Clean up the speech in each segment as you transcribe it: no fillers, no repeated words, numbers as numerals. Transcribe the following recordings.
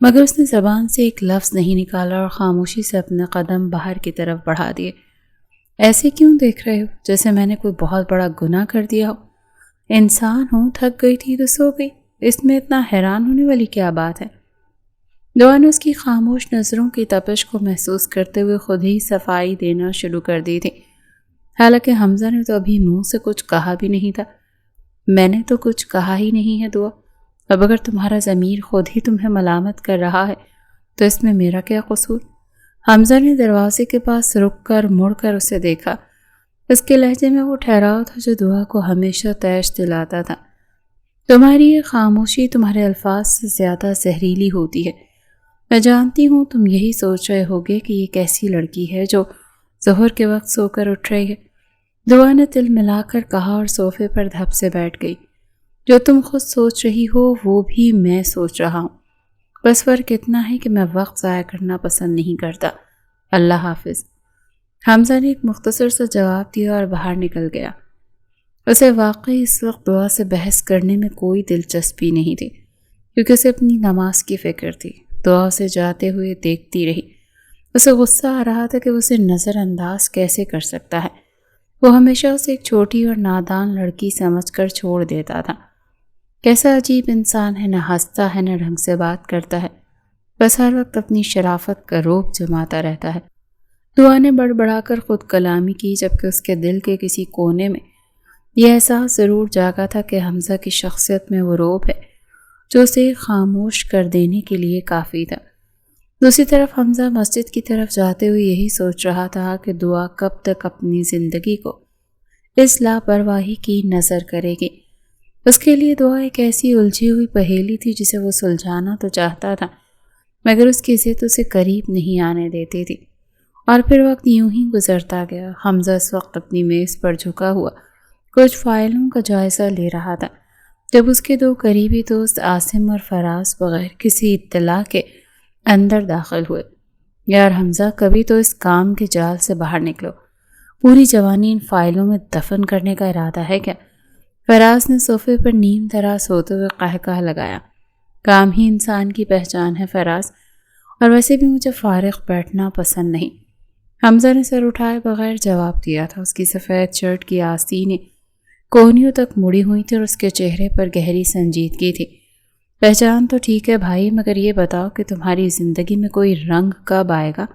مگر اس نے زبان سے ایک لفظ نہیں نکالا اور خاموشی سے اپنے قدم باہر کی طرف بڑھا دیے۔ ایسے کیوں دیکھ رہے ہو؟ جیسے میں نے کوئی بہت بڑا گناہ کر دیا ہو۔ انسان ہوں، تھک گئی تھی تو سو گئی، اس میں اتنا حیران ہونے والی کیا بات ہے؟ دعا نے اس کی خاموش نظروں کی تپش کو محسوس کرتے ہوئے خود ہی صفائی دینا شروع کر دی تھی۔ حالانکہ حمزہ نے تو ابھی منہ سے کچھ کہا بھی نہیں تھا۔ میں نے تو کچھ کہا ہی نہیں ہے دعا۔ اب اگر تمہارا ضمیر خود ہی تمہیں ملامت کر رہا ہے تو اس میں میرا کیا قصور؟ حمزہ نے دروازے کے پاس رک کر مڑ کر اسے دیکھا۔ اس کے لہجے میں وہ ٹھہراؤ تھا جو دعا کو ہمیشہ تیش دلاتا تھا۔ تمہاری یہ خاموشی تمہارے الفاظ سے زیادہ زہریلی ہوتی ہے۔ میں جانتی ہوں تم یہی سوچ رہے ہوگے کہ یہ کیسی لڑکی ہے جو ظہر کے وقت سو کر اٹھ رہی ہے۔ دعا نے تل ملا کر کہا اور صوفے پر دھپ سے بیٹھ گئی۔ جو تم خود سوچ رہی ہو وہ بھی میں سوچ رہا ہوں، بس فرق اتنا ہے کہ میں وقت ضائع کرنا پسند نہیں کرتا۔ اللہ حافظ۔ حمزہ نے ایک مختصر سا جواب دیا اور باہر نکل گیا۔ اسے واقعی اس وقت دعا سے بحث کرنے میں کوئی دلچسپی نہیں تھی، کیونکہ اسے اپنی نماز کی فکر تھی۔ دعا اسے جاتے ہوئے دیکھتی رہی۔ اسے غصہ آ رہا تھا کہ وہ اسے نظر انداز کیسے کر سکتا ہے۔ وہ ہمیشہ اسے ایک چھوٹی اور نادان لڑکی سمجھ کر چھوڑ دیتا تھا۔ کیسا عجیب انسان ہے، نہ ہنستا ہے نہ ڈھنگ سے بات کرتا ہے، بس ہر وقت اپنی شرافت کا روب جماتا رہتا ہے۔ دعا نے بڑبڑا کر خود کلامی کی، جبکہ اس کے دل کے کسی کونے میں یہ احساس ضرور جاگا تھا کہ حمزہ کی شخصیت میں وہ روب ہے جو اسے خاموش کر دینے کے لیے کافی تھا۔ دوسری طرف حمزہ مسجد کی طرف جاتے ہوئے یہی سوچ رہا تھا کہ دعا کب تک اپنی زندگی کو اس لاپرواہی کی نظر کرے گی۔ اس کے لیے دعا ایک ایسی الجھی ہوئی پہیلی تھی جسے وہ سلجھانا تو چاہتا تھا، مگر اس کی ضد اسے قریب نہیں آنے دیتی تھی۔ اور پھر وقت یوں ہی گزرتا گیا۔ حمزہ اس وقت اپنی میز پر جھکا ہوا کچھ فائلوں کا جائزہ لے رہا تھا، جب اس کے دو قریبی دوست عاصم اور فراز بغیر کسی اطلاع کے اندر داخل ہوئے۔ یار حمزہ، کبھی تو اس کام کے جال سے باہر نکلو۔ پوری جوانی ان فائلوں میں دفن کرنے کا ارادہ ہے کیا؟ فراز نے صوفے پر نیم دراز ہوتے ہوئے قہقہ لگایا۔ کام ہی انسان کی پہچان ہے فراز، اور ویسے بھی مجھے فارغ بیٹھنا پسند نہیں۔ حمزہ نے سر اٹھائے بغیر جواب دیا تھا۔ اس کی سفید شرٹ کی آستینیں کوہنیوں تک مڑی ہوئی تھی اور اس کے چہرے پر گہری سنجیدگی تھی۔ پہچان تو ٹھیک ہے بھائی، مگر یہ بتاؤ کہ تمہاری زندگی میں کوئی رنگ کب آئے گا؟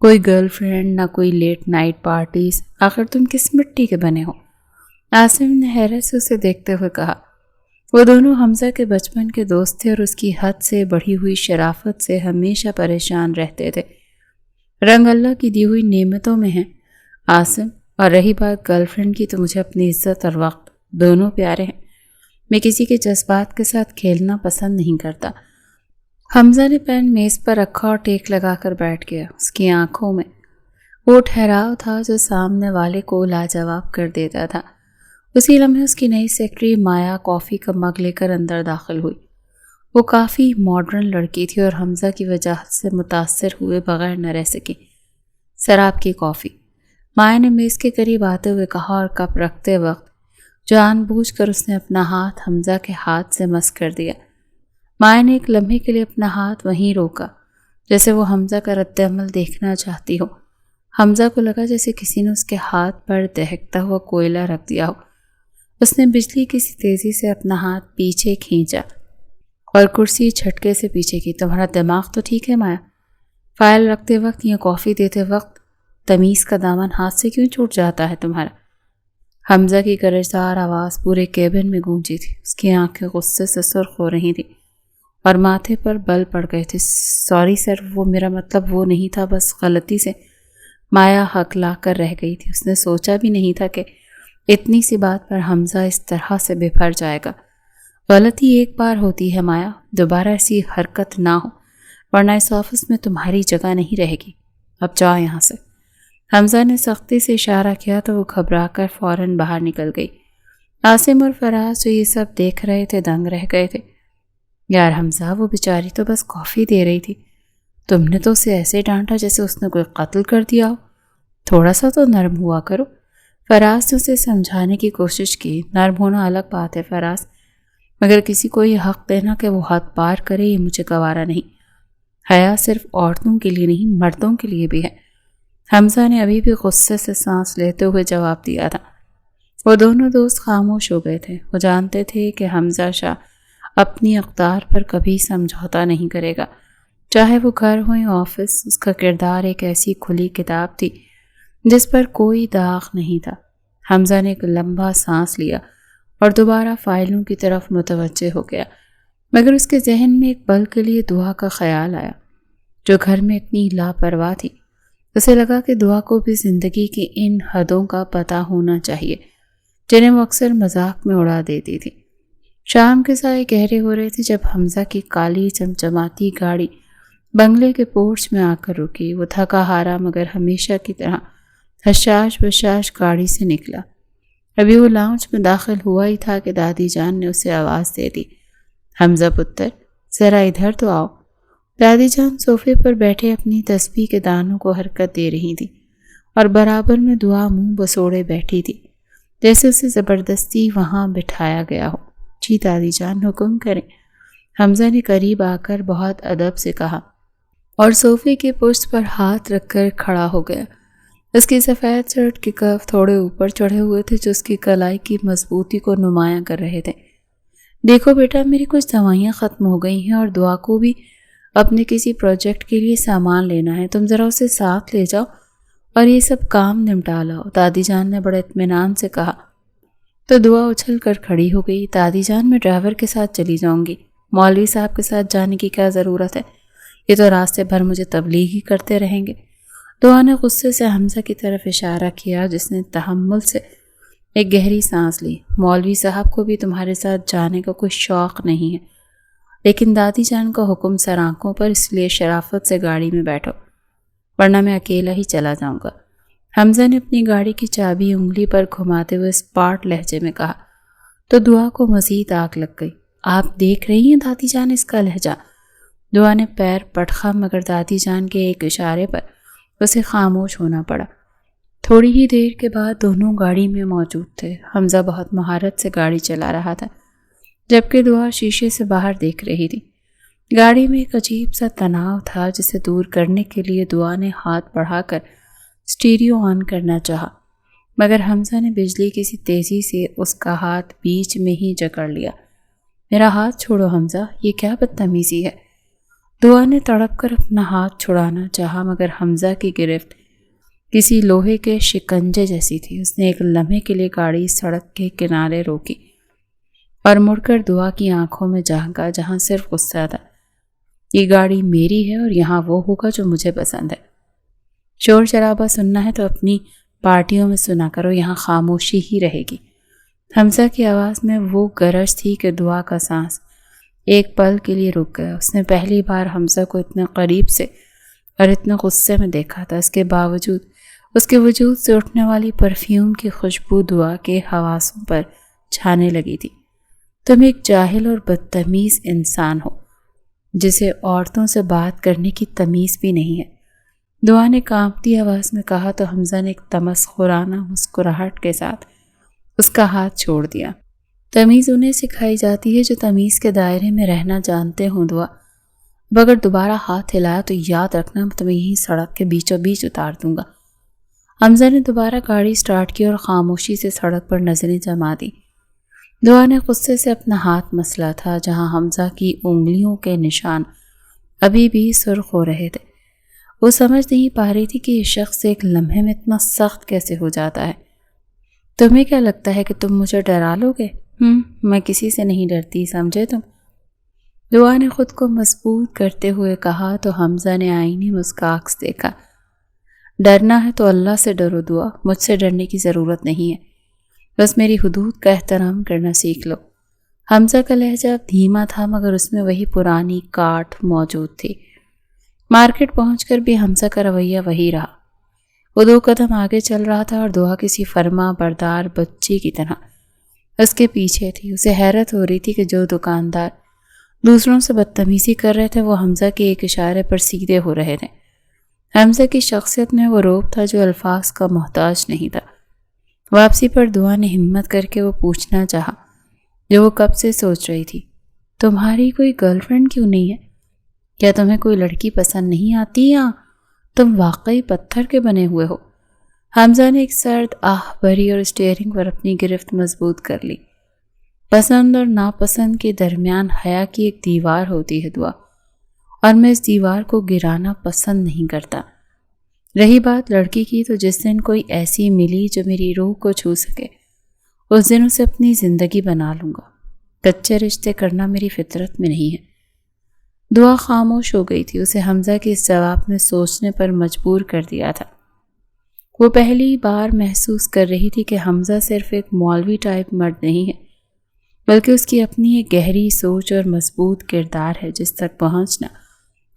کوئی گرل فرینڈ، نہ کوئی لیٹ نائٹ پارٹیز، آخر تم کس مٹی کے بنے ہو؟ عاصم نے حیرت سے اسے دیکھتے ہوئے کہا۔ وہ دونوں حمزہ کے بچپن کے دوست تھے اور اس کی حد سے بڑھی ہوئی شرافت سے ہمیشہ پریشان رہتے تھے۔ رنگ اللہ کی دی ہوئی نعمتوں میں ہیں عاصم، اور رہی بات گرل فرینڈ کی تو مجھے اپنی عزت اور وقت دونوں پیارے ہیں۔ میں کسی کے جذبات کے ساتھ کھیلنا پسند نہیں کرتا۔ حمزہ نے پین میز پر رکھا اور ٹیک لگا کر بیٹھ گیا۔ اس کی آنکھوں میں وہ ٹھہراؤ تھا جو سامنے والے کو لاجواب کر دیتا تھا۔ اسی لمحے اس کی نئی سیکرٹری مایا کافی کا مگ لے کر اندر داخل ہوئی۔ وہ کافی ماڈرن لڑکی تھی اور حمزہ کی وجاہت سے متاثر ہوئے بغیر نہ رہ سکی۔ سر آپ کی کافی، مایا نے میز کے قریب آتے ہوئے کہا، اور کپ رکھتے وقت جان بوجھ کر اس نے اپنا ہاتھ حمزہ کے ہاتھ سے مس کر دیا۔ مایا نے ایک لمحے کے لیے اپنا ہاتھ وہیں روکا، جیسے وہ حمزہ کا رد عمل دیکھنا چاہتی ہو۔ حمزہ کو لگا جیسے کسی نے اس کے ہاتھ پر دہکتا ہوا کوئلہ رکھ دیا ہو۔ اس نے بجلی کی سی تیزی سے اپنا ہاتھ پیچھے کھینچا اور کرسی جھٹکے سے پیچھے کی۔ تمہارا دماغ تو ٹھیک ہے مایا؟ فائل رکھتے وقت یا کافی دیتے وقت تمیز کا دامن ہاتھ سے کیوں چھوٹ جاتا ہے تمہارا؟ حمزہ کی گرجدار آواز پورے کیبن میں گونجی تھی۔ اس کی آنکھیں غصے سے سرخ ہو رہی تھیں اور ماتھے پر بل پڑ گئے تھے۔ سوری سر، وہ میرا مطلب وہ نہیں تھا، بس غلطی سے۔ مایا ہکلا کر رہ گئی تھی۔ اس نے سوچا بھی نہیں تھا کہ اتنی سی بات پر حمزہ اس طرح سے بفر جائے گا۔ غلطی ایک بار ہوتی ہے مایا، دوبارہ ایسی حرکت نہ ہو، ورنہ اس آفس میں تمہاری جگہ نہیں رہے گی۔ اب جاؤ یہاں سے۔ حمزہ نے سختی سے اشارہ کیا تو وہ گھبرا کر فوراً باہر نکل گئی۔ عاصم اور فراز جو یہ سب دیکھ رہے تھے دنگ رہ گئے تھے۔ یار حمزہ، وہ بیچاری تو بس کافی دے رہی تھی، تم نے تو اسے ایسے ڈانٹا جیسے اس نے کوئی قتل کر دیا ہو۔ تھوڑا سا تو نرم ہوا کرو۔ فراز نے اسے سمجھانے کی کوشش کی۔ نرم ہونا الگ بات ہے فراز، مگر کسی کو یہ حق دینا کہ وہ حد پار کرے، یہ مجھے گوارا نہیں۔ حیا صرف عورتوں کے لیے نہیں مردوں کے لیے بھی ہے۔ حمزہ نے ابھی بھی غصے سے سانس لیتے ہوئے جواب دیا تھا۔ وہ دونوں دوست خاموش ہو گئے تھے۔ وہ جانتے تھے کہ حمزہ شاہ اپنی اقدار پر کبھی سمجھوتا نہیں کرے گا، چاہے وہ گھر ہو یا آفس۔ اس کا کردار ایک ایسی کھلی کتاب تھی جس پر کوئی داغ نہیں تھا۔ حمزہ نے ایک لمبا سانس لیا اور دوبارہ فائلوں کی طرف متوجہ ہو گیا، مگر اس کے ذہن میں ایک پل کے لیے دعا کا خیال آیا، جو گھر میں اتنی لاپرواہ تھی۔ اسے لگا کہ دعا کو بھی زندگی کی ان حدوں کا پتہ ہونا چاہیے جنہیں وہ اکثر مذاق میں اڑا دیتی تھی۔ شام کے سائے گہرے ہو رہے تھے جب حمزہ کی کالی چمچماتی گاڑی بنگلے کے پورچ میں آ کر رکی۔ وہ تھکا ہارا مگر ہمیشہ کی طرح حشاش بشاش گاڑی سے نکلا۔ ابھی وہ لاؤنج میں داخل ہوا ہی تھا کہ دادی جان نے اسے آواز دے دی، حمزہ پتر ذرا ادھر تو آؤ۔ دادی جان صوفے پر بیٹھے اپنی تسبیح کے دانوں کو حرکت دے رہی تھی اور برابر میں دعا منہ بسوڑے بیٹھی تھی، جیسے اسے زبردستی وہاں بٹھایا گیا ہو۔ جی دادی جان حکم کریں، حمزہ نے قریب آ کر بہت ادب سے کہا اور صوفے کے پشت پر ہاتھ رکھ کر کھڑا ہو گیا۔ اس کی سفید شرٹ کے کف تھوڑے اوپر چڑھے ہوئے تھے جو اس کی کلائی کی مضبوطی کو نمایاں کر رہے تھے۔ دیکھو بیٹا، میری کچھ دوائیاں ختم ہو گئی ہیں اور دعا کو بھی اپنے کسی پروجیکٹ کے لیے سامان لینا ہے، تم ذرا اسے ساتھ لے جاؤ اور یہ سب کام نمٹا لاؤ، دادی جان نے بڑے اطمینان سے کہا۔ تو دعا اچھل کر کھڑی ہو گئی۔ دادی جان میں ڈرائیور کے ساتھ چلی جاؤں گی، مولوی صاحب کے ساتھ جانے کی کیا ضرورت ہے، یہ تو راستے بھر مجھے تبلیغ ہی کرتے رہیں گے۔ دعا نے غصے سے حمزہ کی طرف اشارہ کیا جس نے تحمل سے ایک گہری سانس لی۔ مولوی صاحب کو بھی تمہارے ساتھ جانے کا کوئی شوق نہیں ہے، لیکن دادی جان کا حکم سر آنکھوں پر، اس لیے شرافت سے گاڑی میں بیٹھو، ورنہ میں اکیلا ہی چلا جاؤں گا۔ حمزہ نے اپنی گاڑی کی چابی انگلی پر گھماتے ہوئے اسپاٹ لہجے میں کہا۔ تو دعا کو مزید آگ لگ گئی۔ آپ دیکھ رہی ہیں دادی جان اس کا لہجہ؟ دعا نے پیر پٹخا مگر دادی جان کے ایک اشارے پر اسے خاموش ہونا پڑا۔ تھوڑی ہی دیر کے بعد دونوں گاڑی میں موجود تھے۔ حمزہ بہت مہارت سے گاڑی چلا رہا تھا جبکہ دعا شیشے سے باہر دیکھ رہی تھی۔ گاڑی میں ایک عجیب سا تناؤ تھا جسے دور کرنے کے لیے دعا نے ہاتھ بڑھا کر اسٹیریو آن کرنا چاہا، مگر حمزہ نے بجلی کی سی تیزی سے اس کا ہاتھ بیچ میں ہی جکڑ لیا۔ میرا ہاتھ چھوڑو حمزہ، یہ کیا بدتمیزی ہے؟ دعا نے تڑپ کر اپنا ہاتھ چھڑانا چاہا مگر حمزہ کی گرفت کسی لوہے کے شکنجے جیسی تھی۔ اس نے ایک لمحے کے لیے گاڑی سڑک کے کنارے روکی اور مڑ کر دعا کی آنکھوں میں جھانکا جہاں صرف غصہ تھا۔ یہ گاڑی میری ہے اور یہاں وہ ہوگا جو مجھے پسند ہے۔ شور شرابہ سننا ہے تو اپنی پارٹیوں میں سنا کرو، یہاں خاموشی ہی رہے گی۔ حمزہ کی آواز میں وہ گرج تھی کہ دعا کا سانس ایک پل کے لیے رک گیا۔ اس نے پہلی بار حمزہ کو اتنے قریب سے اور اتنے غصے میں دیکھا تھا۔ اس کے باوجود اس کے وجود سے اٹھنے والی پرفیوم کی خوشبو دعا کے حواسوں پر چھانے لگی تھی۔ تم ایک جاہل اور بدتمیز انسان ہو جسے عورتوں سے بات کرنے کی تمیز بھی نہیں ہے، دعا نے کانپتی آواز میں کہا تو حمزہ نے ایک تمسخرانہ مسکراہٹ کے ساتھ اس کا ہاتھ چھوڑ دیا۔ تمیز انہیں سکھائی جاتی ہے جو تمیز کے دائرے میں رہنا جانتے ہوں دعا۔ اب اگر دوبارہ ہاتھ ہلایا تو یاد رکھنا میں تمہیں یہیں سڑک کے بیچوں بیچ اتار دوں گا۔ حمزہ نے دوبارہ گاڑی سٹارٹ کی اور خاموشی سے سڑک پر نظریں جما دی۔ دعا نے غصے سے اپنا ہاتھ مسلا تھا جہاں حمزہ کی انگلیوں کے نشان ابھی بھی سرخ ہو رہے تھے۔ وہ سمجھ نہیں پا رہی تھی کہ یہ شخص ایک لمحے میں اتنا سخت کیسے ہو جاتا ہے۔ تمہیں کیا لگتا ہے کہ تم مجھے ڈرا لو گے؟ میں کسی سے نہیں ڈرتی، سمجھے تم؟ دعا نے خود کو مضبوط کرتے ہوئے کہا تو حمزہ نے آئینی مسکاخ دیکھا۔ ڈرنا ہے تو اللہ سے ڈرو دعا، مجھ سے ڈرنے کی ضرورت نہیں ہے، بس میری حدود کا احترام کرنا سیکھ لو۔ حمزہ کا لہجہ دھیما تھا مگر اس میں وہی پرانی کاٹ موجود تھی۔ مارکیٹ پہنچ کر بھی حمزہ کا رویہ وہی رہا۔ وہ 2 قدم آگے چل رہا تھا اور دعا کسی فرما بردار بچی کی طرح اس کے پیچھے تھی۔ اسے حیرت ہو رہی تھی کہ جو دکاندار دوسروں سے بدتمیزی کر رہے تھے وہ حمزہ کے ایک اشارے پر سیدھے ہو رہے تھے۔ حمزہ کی شخصیت میں وہ روب تھا جو الفاظ کا محتاج نہیں تھا۔ واپسی پر دعا نے ہمت کر کے وہ پوچھنا چاہا جو وہ کب سے سوچ رہی تھی، تمہاری کوئی گرل فرینڈ کیوں نہیں ہے؟ کیا تمہیں کوئی لڑکی پسند نہیں آتی یا تم واقعی پتھر کے بنے ہوئے ہو؟ حمزہ نے ایک سرد آہ بھری اور اسٹیئرنگ پر اپنی گرفت مضبوط کر لی۔ پسند اور ناپسند کے درمیان حیا کی ایک دیوار ہوتی ہے دعا، اور میں اس دیوار کو گرانا پسند نہیں کرتا۔ رہی بات لڑکی کی، تو جس دن کوئی ایسی ملی جو میری روح کو چھو سکے، اس دن اسے اپنی زندگی بنا لوں گا۔ کچے رشتے کرنا میری فطرت میں نہیں ہے۔ دعا خاموش ہو گئی تھی۔ اسے حمزہ کے اس جواب نے سوچنے پر مجبور کر دیا تھا۔ وہ پہلی بار محسوس کر رہی تھی کہ حمزہ صرف ایک مولوی ٹائپ مرد نہیں ہے، بلکہ اس کی اپنی ایک گہری سوچ اور مضبوط کردار ہے جس تک پہنچنا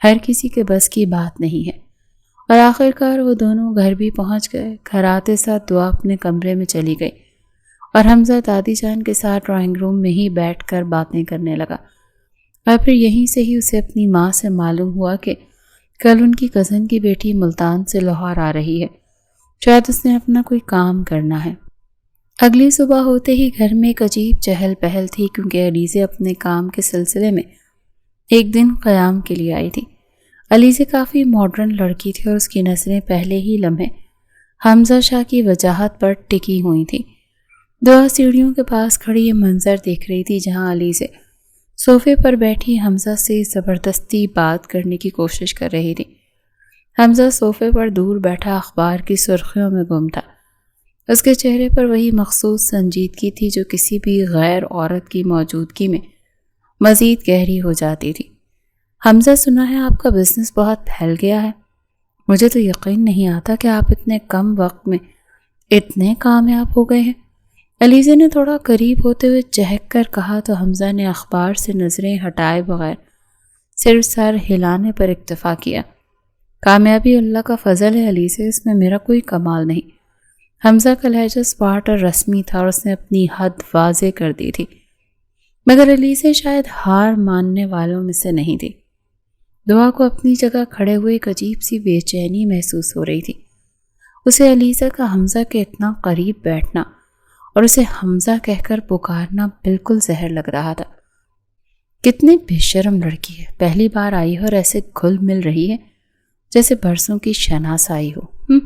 ہر کسی کے بس کی بات نہیں ہے۔ اور آخر کار وہ دونوں گھر بھی پہنچ گئے۔ گھر آتے ساتھ دعا اپنے کمرے میں چلی گئی اور حمزہ دادی جان کے ساتھ ڈرائنگ روم میں ہی بیٹھ کر باتیں کرنے لگا۔ اور پھر یہیں سے ہی اسے اپنی ماں سے معلوم ہوا کہ کل ان کی کزن کی بیٹی ملتان سے لاہور آ رہی ہے، شاید اس نے اپنا کوئی کام کرنا ہے۔ اگلی صبح ہوتے ہی گھر میں ایک عجیب چہل پہل تھی، کیونکہ علیزے اپنے کام کے سلسلے میں ایک دن قیام کے لیے آئی تھی۔ علیزے کافی ماڈرن لڑکی تھی اور اس کی نظریں پہلے ہی لمحے حمزہ شاہ کی وجاہت پر ٹکی ہوئی تھی۔ دعا سیڑھیوں کے پاس کھڑی یہ منظر دیکھ رہی تھی جہاں علیزے صوفے پر بیٹھی حمزہ سے زبردستی بات کرنے کی کوشش کر رہی تھی۔ حمزہ صوفے پر دور بیٹھا اخبار کی سرخیوں میں گم تھا۔ اس کے چہرے پر وہی مخصوص سنجیدگی تھی جو کسی بھی غیر عورت کی موجودگی میں مزید گہری ہو جاتی تھی۔ حمزہ، سنا ہے آپ کا بزنس بہت پھیل گیا ہے۔ مجھے تو یقین نہیں آتا کہ آپ اتنے کم وقت میں اتنے کامیاب ہو گئے ہیں۔ علیزے نے تھوڑا قریب ہوتے ہوئے چہک کر کہا تو حمزہ نے اخبار سے نظریں ہٹائے بغیر صرف سر ہلانے پر اکتفا کیا۔ کامیابی اللہ کا فضل ہے علیزے، اس میں میرا کوئی کمال نہیں۔ حمزہ کا لہجہ سپاٹ اور رسمی تھا اور اس نے اپنی حد واضح کر دی تھی، مگر علیزے شاید ہار ماننے والوں میں سے نہیں تھی۔ دعا کو اپنی جگہ کھڑے ہوئے ایک عجیب سی بے چینی محسوس ہو رہی تھی۔ اسے علیزہ کا حمزہ کے اتنا قریب بیٹھنا اور اسے حمزہ کہہ کر پکارنا بالکل زہر لگ رہا تھا۔ کتنی بے شرم لڑکی ہے، پہلی بار آئی ہے اور ایسے گھل مل رہی ہے جیسے برسوں کی شناسائی ہو۔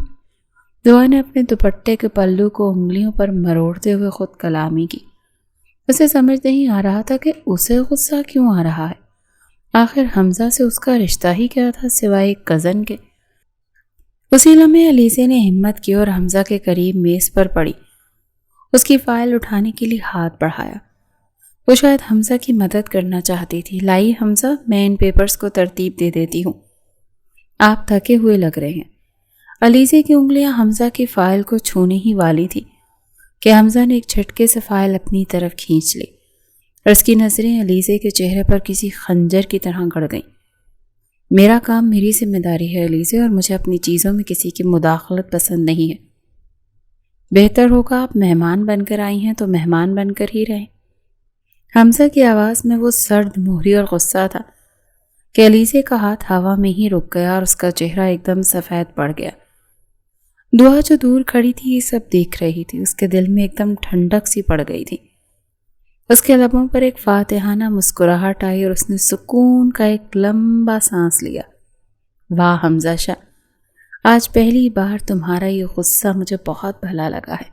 دعا نے اپنے دوپٹے کے پلو کو انگلیوں پر مروڑتے ہوئے خود کلامی کی۔ اسے سمجھ نہیں آ رہا تھا کہ اسے غصہ کیوں آ رہا ہے۔ آخر حمزہ سے اس کا رشتہ ہی کیا تھا سوائے ایک کزن کے۔ اسی لمحے علیزے نے ہمت کی اور حمزہ کے قریب میز پر پڑی اس کی فائل اٹھانے کے لیے ہاتھ بڑھایا۔ وہ شاید حمزہ کی مدد کرنا چاہتی تھی۔ لائی حمزہ، میں ان پیپرز کو ترتیب دے دیتی ہوں، آپ تھکے ہوئے لگ رہے ہیں۔ علیزے کی انگلیاں حمزہ کی فائل کو چھونے ہی والی تھی کہ حمزہ نے ایک جھٹکے سے فائل اپنی طرف کھینچ لی اور اس کی نظریں علیزے کے چہرے پر کسی خنجر کی طرح گڑ گئیں۔ میرا کام میری ذمہ داری ہے علیزے، اور مجھے اپنی چیزوں میں کسی کی مداخلت پسند نہیں ہے۔ بہتر ہوگا آپ مہمان بن کر آئی ہیں تو مہمان بن کر ہی رہیں۔ حمزہ کی آواز میں وہ سرد مہری اور غصہ تھا کہ علیزے کا ہاتھ ہوا میں ہی رک گیا اور اس کا چہرہ ایک دم سفید پڑ گیا۔ دعا جو دور کھڑی تھی یہ سب دیکھ رہی تھی۔ اس کے دل میں ایک دم ٹھنڈک سی پڑ گئی تھی۔ اس کے لبوں پر ایک فاتحانہ مسکراہٹ آئی اور اس نے سکون کا ایک لمبا سانس لیا۔ واہ حمزہ شاہ، آج پہلی بار تمہارا یہ غصہ مجھے بہت بھلا لگا ہے۔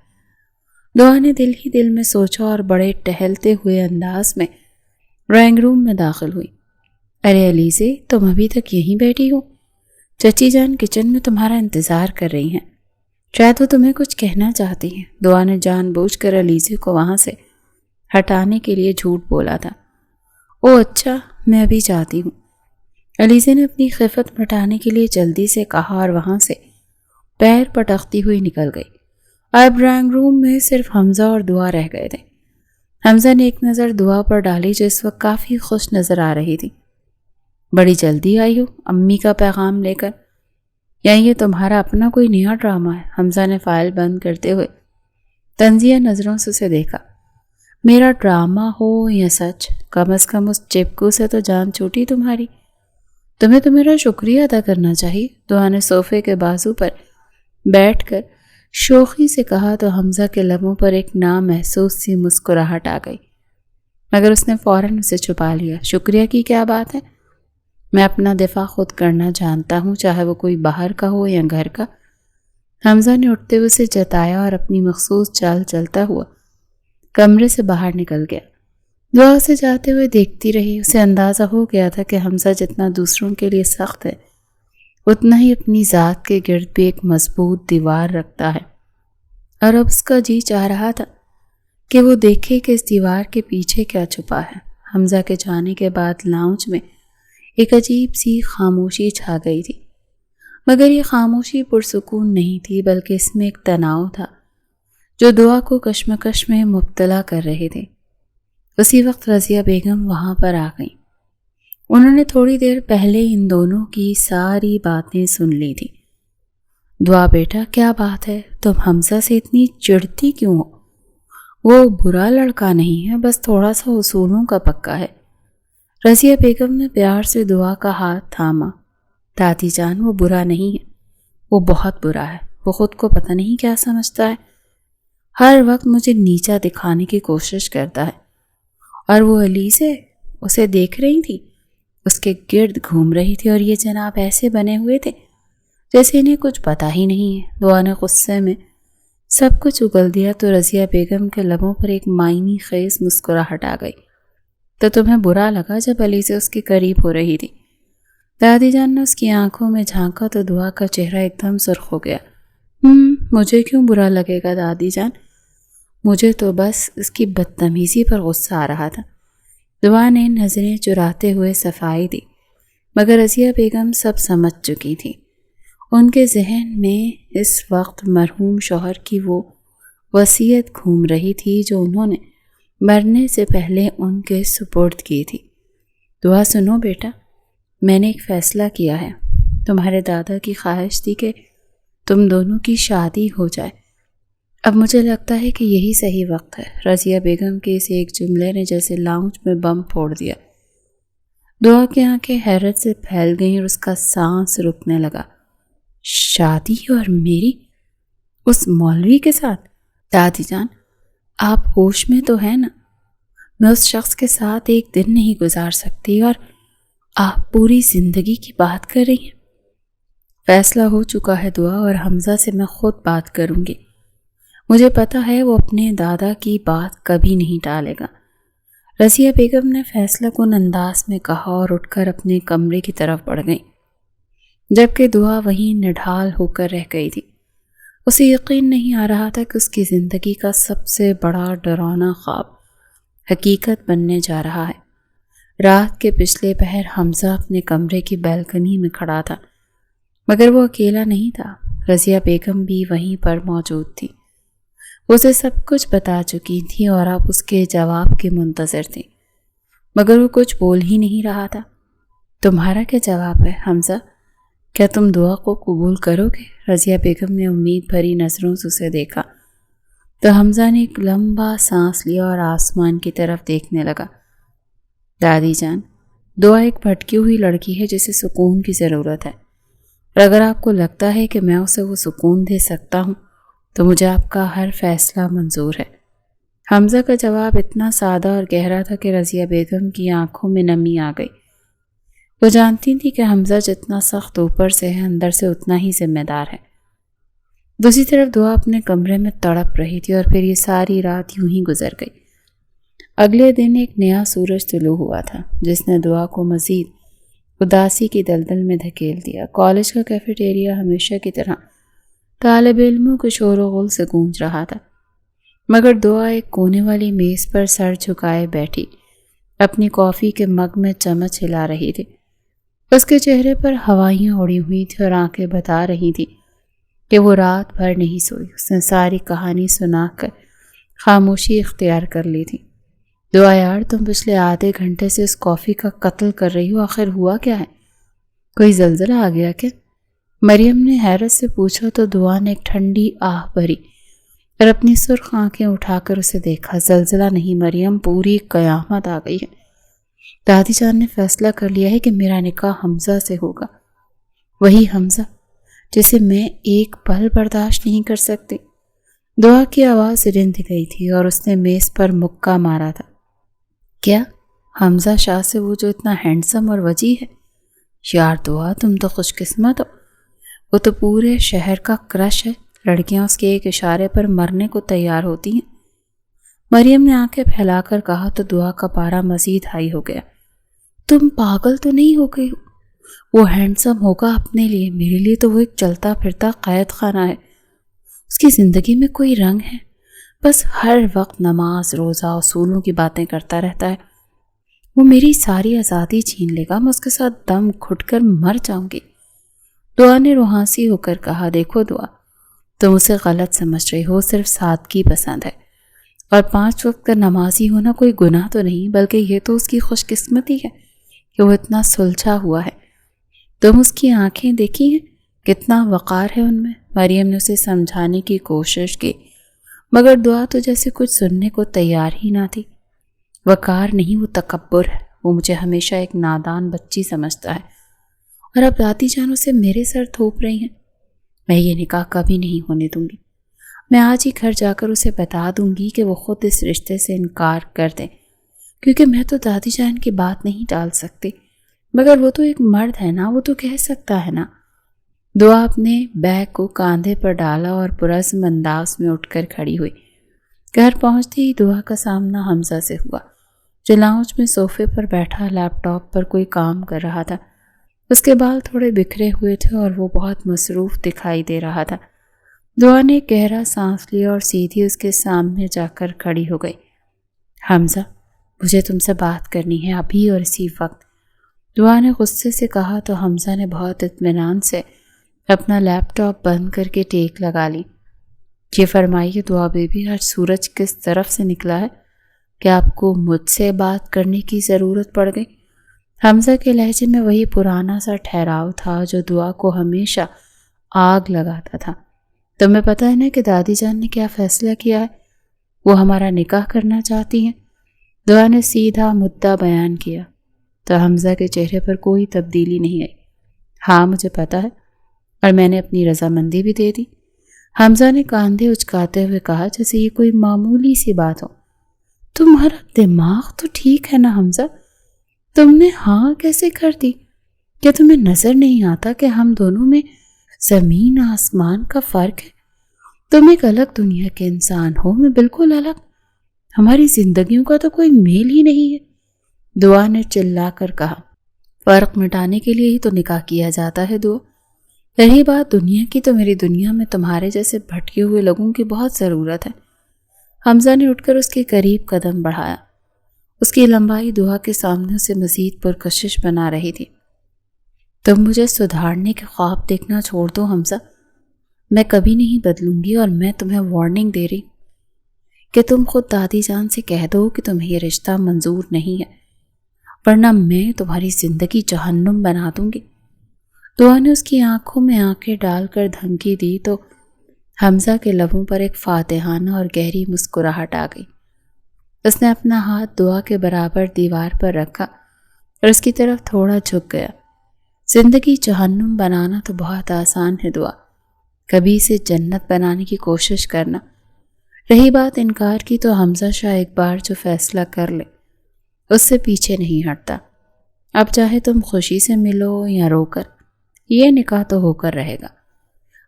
دعا نے دل ہی دل میں سوچا اور بڑے ٹہلتے ہوئے انداز میں ڈرائنگ روم میں داخل ہوئی۔ ارے علیزے، تم ابھی تک یہیں بیٹھی ہو؟ چچی جان کچن میں تمہارا انتظار کر رہی ہیں، شاید وہ تمہیں کچھ کہنا چاہتی ہیں۔ دعا نے جان بوجھ کر علیزے کو وہاں سے ہٹانے کے لیے جھوٹ بولا تھا۔ او اچھا، میں ابھی جاتی ہوں، علیزے نے اپنی خفت مٹانے کے لیے جلدی سے کہا اور وہاں سے پیر پٹکتی ہوئی نکل گئی۔ اب ڈرائنگ روم میں صرف حمزہ اور دعا رہ گئے تھے۔ حمزہ نے ایک نظر دعا پر ڈالی جو اس وقت کافی خوش نظر آ رہی تھی۔ بڑی جلدی آئی ہو امی کا پیغام لے کر، یا یہ تمہارا اپنا کوئی نیا ڈرامہ ہے؟ حمزہ نے فائل بند کرتے ہوئے طنزیہ نظروں سے اسے دیکھا۔ میرا ڈرامہ ہو یا سچ، کم از کم اس چپکو سے تو جان چھوٹی تمہاری۔ تمہیں تو میرا شکریہ ادا کرنا چاہیے، دعا نے صوفے کے بازو پر بیٹھ کر شوخی سے کہا تو حمزہ کے لبوں پر ایک نامحسوس سی مسکراہٹ آ گئی، مگر اس نے فوراً اسے چھپا لیا۔ شکریہ کی کیا بات ہے؟ میں اپنا دفاع خود کرنا جانتا ہوں، چاہے وہ کوئی باہر کا ہو یا گھر کا۔ حمزہ نے اٹھتے ہوئے اسے جتایا اور اپنی مخصوص چال چلتا ہوا کمرے سے باہر نکل گیا۔ دعا اسے جاتے ہوئے دیکھتی رہی۔ اسے اندازہ ہو گیا تھا کہ حمزہ جتنا دوسروں کے لیے سخت ہے، اتنا ہی اپنی ذات کے گرد بھی ایک مضبوط دیوار رکھتا ہے، اور اب اس کا جی چاہ رہا تھا کہ وہ دیکھے کہ اس دیوار کے پیچھے کیا چھپا ہے۔ حمزہ کے جانے کے بعد لاؤنج میں ایک عجیب سی خاموشی چھا گئی تھی، مگر یہ خاموشی پرسکون نہیں تھی، بلکہ اس میں ایک تناؤ تھا جو دعا کو کشمکش میں مبتلا کر رہے تھے۔ اسی وقت رضیہ بیگم وہاں پر آ گئیں۔ انہوں نے تھوڑی دیر پہلے ان دونوں کی ساری باتیں سن لی تھی۔ دعا بیٹا، کیا بات ہے؟ تم حمزہ سے اتنی چڑھتی کیوں ہو؟ وہ برا لڑکا نہیں ہے، بس تھوڑا سا اصولوں کا پکا ہے۔ رضیہ بیگم نے پیار سے دعا کا ہاتھ تھاما۔ دادی جان، وہ برا نہیں ہے، وہ بہت برا ہے۔ وہ خود کو پتہ نہیں کیا سمجھتا ہے، ہر وقت مجھے نیچا دکھانے کی کوشش کرتا ہے۔ اور وہ علی سے اسے دیکھ رہی تھی، اس کے گرد گھوم رہی تھی، اور یہ جناب ایسے بنے ہوئے تھے جیسے انہیں کچھ پتہ ہی نہیں ہے۔ دعا نے غصے میں سب کچھ اگل دیا تو رضیہ بیگم کے لبوں پر ایک معنی خیز مسکراہٹ آ گئی۔ تو تمہیں برا لگا جب علی سے اس کے قریب ہو رہی تھی؟ دادی جان نے اس کی آنکھوں میں جھانکا تو دعا کا چہرہ ایک دم سرخ ہو گیا۔ مجھے کیوں برا لگے گا دادی جان؟ مجھے تو بس اس کی بدتمیزی پر غصہ آ رہا تھا۔ دعا نے نظریں چراتے ہوئے صفائی دی، مگر رضیہ بیگم سب سمجھ چکی تھی۔ ان کے ذہن میں اس وقت مرحوم شوہر کی وہ وصیت گھوم رہی تھی جو انہوں نے مرنے سے پہلے ان کے سپرد کی تھی۔ دعا سنو بیٹا، میں نے ایک فیصلہ کیا ہے۔ تمہارے دادا کی خواہش تھی کہ تم دونوں کی شادی ہو جائے۔ اب مجھے لگتا ہے کہ یہی صحیح وقت ہے۔ رضیہ بیگم کے اس ایک جملے نے جیسے لاؤنج میں بم پھوڑ دیا۔ دعا کی آنکھیں حیرت سے پھیل گئیں اور اس کا سانس رکنے لگا۔ شادی؟ اور میری اس مولوی کے ساتھ؟ دادی جان، آپ ہوش میں تو ہیں نا؟ میں اس شخص کے ساتھ ایک دن نہیں گزار سکتی، اور آپ پوری زندگی کی بات کر رہی ہیں۔ فیصلہ ہو چکا ہے دعا، اور حمزہ سے میں خود بات کروں گی۔ مجھے پتا ہے وہ اپنے دادا کی بات کبھی نہیں ٹالے گا۔ رضیہ بیگم نے فیصلہ کن انداز میں کہا اور اٹھ کر اپنے کمرے کی طرف بڑھ گئی، جبکہ دعا وہیں نڈھال ہو کر رہ گئی تھی۔ اسے یقین نہیں آ رہا تھا کہ اس کی زندگی کا سب سے بڑا ڈرانا خواب حقیقت بننے جا رہا ہے۔ رات کے پچھلے پہر حمزہ اپنے کمرے کی بالکنی میں کھڑا تھا، مگر وہ اکیلا نہیں تھا۔ رضیہ بیگم بھی وہیں پر موجود تھی۔ اسے سب کچھ بتا چکی تھی اور اب اس کے جواب کے منتظر تھی، مگر وہ کچھ بول ہی نہیں رہا تھا۔ تمہارا کیا جواب ہے حمزہ؟ کیا تم دعا کو قبول کرو گے؟ رضیہ بیگم نے امید بھری نظروں سے اسے دیکھا تو حمزہ نے ایک لمبا سانس لیا اور آسمان کی طرف دیکھنے لگا۔ دادی جان، دعا ایک بھٹکی ہوئی لڑکی ہے جسے سکون کی ضرورت ہے، اور اگر آپ کو لگتا ہے کہ میں اسے وہ سکون دے سکتا ہوں تو مجھے آپ کا ہر فیصلہ منظور ہے۔ حمزہ کا جواب اتنا سادہ اور گہرا تھا کہ رضیہ بیگم کی آنکھوں میں نمی آ گئی۔ وہ جانتی تھی کہ حمزہ جتنا سخت اوپر سے ہے، اندر سے اتنا ہی ذمہ دار ہے۔ دوسری طرف دعا اپنے کمرے میں تڑپ رہی تھی، اور پھر یہ ساری رات یوں ہی گزر گئی۔ اگلے دن ایک نیا سورج طلوع ہوا تھا جس نے دعا کو مزید اداسی کی دلدل میں دھکیل دیا۔ کالج کا کیفیٹیریا ہمیشہ کی طرح طالب علموں کے شور و غل سے گونج رہا تھا، مگر دعا ایک کونے والی میز پر سر جھکائے بیٹھی اپنی کافی کے مگ میں چمچ ہلا رہی تھی۔ اس کے چہرے پر ہوائیاں اڑی ہوئی تھیں اور آنکھیں بتا رہی تھیں کہ وہ رات بھر نہیں سوئی۔ اس نے ساری کہانی سنا کر خاموشی اختیار کر لی تھی۔ دعا یار، تم پچھلے آدھے گھنٹے سے اس کافی کا قتل کر رہی ہو، آخر ہوا کیا ہے؟ کوئی زلزلہ آ گیا کیا؟ مریم نے حیرت سے پوچھا تو دعا نے ایک ٹھنڈی آہ بھری اور اپنی سرخ آنکھیں اٹھا کر اسے دیکھا۔ زلزلہ نہیں مریم، پوری قیامت آ گئی ہے۔ دادی جان نے فیصلہ کر لیا ہے کہ میرا نکاح حمزہ سے ہوگا، وہی حمزہ جسے میں ایک پل برداشت نہیں کر سکتی۔ دعا کی آواز رند گئی تھی اور اس نے میز پر مکہ مارا تھا۔ کیا؟ حمزہ شاہ سے، وہ جو اتنا ہینڈسم اور وجیح ہے؟ یار دعا، تم تو خوش قسمت ہو، وہ تو پورے شہر کا کرش ہے، لڑکیاں اس کے ایک اشارے پر مرنے کو تیار ہوتی ہیں۔ مریم نے آنکھیں پھیلا کر کہا تو دعا کا پارا مزید ہائی ہو گیا۔ تم پاگل تو نہیں ہو گئی ہو؟ وہ ہینڈسم ہوگا اپنے لیے، میرے لیے تو وہ ایک چلتا پھرتا قید خانہ ہے۔ اس کی زندگی میں کوئی رنگ ہے؟ بس ہر وقت نماز روزہ اصولوں کی باتیں کرتا رہتا ہے۔ وہ میری ساری آزادی چھین لے گا، میں اس کے ساتھ دم گھٹ کر مر جاؤں گی۔ دعا نے روحانسی ہو کر کہا، دیکھو دعا، تم اسے غلط سمجھ رہی ہو، صرف سادگی پسند ہے، اور 5 وقت کا نمازی ہونا کوئی گناہ تو نہیں، بلکہ یہ تو اس کی خوش قسمتی ہے کہ وہ اتنا سلجھا ہوا ہے۔ تم اس کی آنکھیں دیکھی ہیں، کتنا وقار ہے ان میں۔ مریم نے اسے سمجھانے کی کوشش کی، مگر دعا تو جیسے کچھ سننے کو تیار ہی نہ تھی۔ وقار نہیں، وہ تکبر ہے۔ وہ مجھے ہمیشہ ایک نادان بچی سمجھتا ہے، اور اب دادی جان اسے میرے سر تھوپ رہی ہیں۔ میں یہ نکاح کبھی نہیں ہونے دوں گی۔ میں آج ہی گھر جا کر اسے بتا دوں گی کہ وہ خود اس رشتے سے انکار کر دیں، کیونکہ میں تو دادی جان کی بات نہیں ٹال سکتی، مگر وہ تو ایک مرد ہے نا، وہ تو کہہ سکتا ہے نا۔ دعا اپنے بیگ کو کاندھے پر ڈالا اور پرعزم انداز میں اٹھ کر کھڑی ہوئی۔ گھر پہنچتے ہی دعا کا سامنا حمزہ سے ہوا، جو لاؤنج میں صوفے پر بیٹھا لیپ ٹاپ پر کوئی کام کر رہا تھا۔ اس کے بال تھوڑے بکھرے ہوئے تھے اور وہ بہت مصروف دکھائی دے رہا تھا۔ دعا نے گہرا سانس لیا اور سیدھی اس کے سامنے جا کر کھڑی ہو گئی۔ حمزہ، مجھے تم سے بات کرنی ہے، ابھی اور اسی وقت، دعا نے غصے سے کہا تو حمزہ نے بہت اطمینان سے اپنا لیپ ٹاپ بند کر کے ٹیک لگا لی۔ یہ فرمائیے دعا بیبی، آج سورج کس طرف سے نکلا ہے کہ آپ کو مجھ سے بات کرنے کی ضرورت پڑ گئی؟ حمزہ کے لہجے میں وہی پرانا سا ٹھہراؤ تھا جو دعا کو ہمیشہ آگ لگاتا تھا۔ تمہیں پتہ ہے نا کہ دادی جان نے کیا فیصلہ کیا ہے؟ وہ ہمارا نکاح کرنا چاہتی ہیں۔ دعا نے سیدھا مدعا بیان کیا تو حمزہ کے چہرے پر کوئی تبدیلی نہیں آئی۔ ہاں مجھے پتہ ہے، اور میں نے اپنی رضامندی بھی دے دی، حمزہ نے کاندھے اچکاتے ہوئے کہا، جیسے یہ کوئی معمولی سی بات ہو۔ تمہارا دماغ تو ٹھیک ہے نا حمزہ؟ تم نے ہاں کیسے کر دی؟ کیا تمہیں نظر نہیں آتا کہ ہم دونوں میں زمین آسمان کا فرق ہے؟ تم ایک الگ دنیا کے انسان ہو، میں بالکل الگ، ہماری زندگیوں کا تو کوئی میل ہی نہیں ہے۔ دعا نے چلا کر کہا، فرق مٹانے کے لیے ہی تو نکاح کیا جاتا ہے دعا۔ رہی بات دنیا کی، تو میری دنیا میں تمہارے جیسے بھٹکے ہوئے لوگوں کی بہت ضرورت ہے۔ حمزہ نے اٹھ کر اس کے قریب قدم بڑھایا۔ اس کی لمبائی دعا کے سامنے اسے مزید پرکشش بنا رہی تھی۔ تم مجھے سدھارنے کے خواب دیکھنا چھوڑ دو حمزہ، میں کبھی نہیں بدلوں گی، اور میں تمہیں وارننگ دے رہی کہ تم خود دادی جان سے کہہ دو کہ تمہیں یہ رشتہ منظور نہیں ہے، ورنہ میں تمہاری زندگی جہنم بنا دوں گی۔ دعا نے اس کی آنکھوں میں آنکھیں ڈال کر دھمکی دی تو حمزہ کے لبوں پر ایک فاتحانہ اور گہری مسکراہٹ آ گئی۔ اس نے اپنا ہاتھ دعا کے برابر دیوار پر رکھا اور اس کی طرف تھوڑا جھک گیا۔ زندگی جہنم بنانا تو بہت آسان ہے دعا، کبھی اسے جنت بنانے کی کوشش کرنا۔ رہی بات انکار کی، تو حمزہ شاہ ایک بار جو فیصلہ کر لے اس سے پیچھے نہیں ہٹتا۔ اب چاہے تم خوشی سے ملو یا رو کر، یہ نکاح تو ہو کر رہے گا۔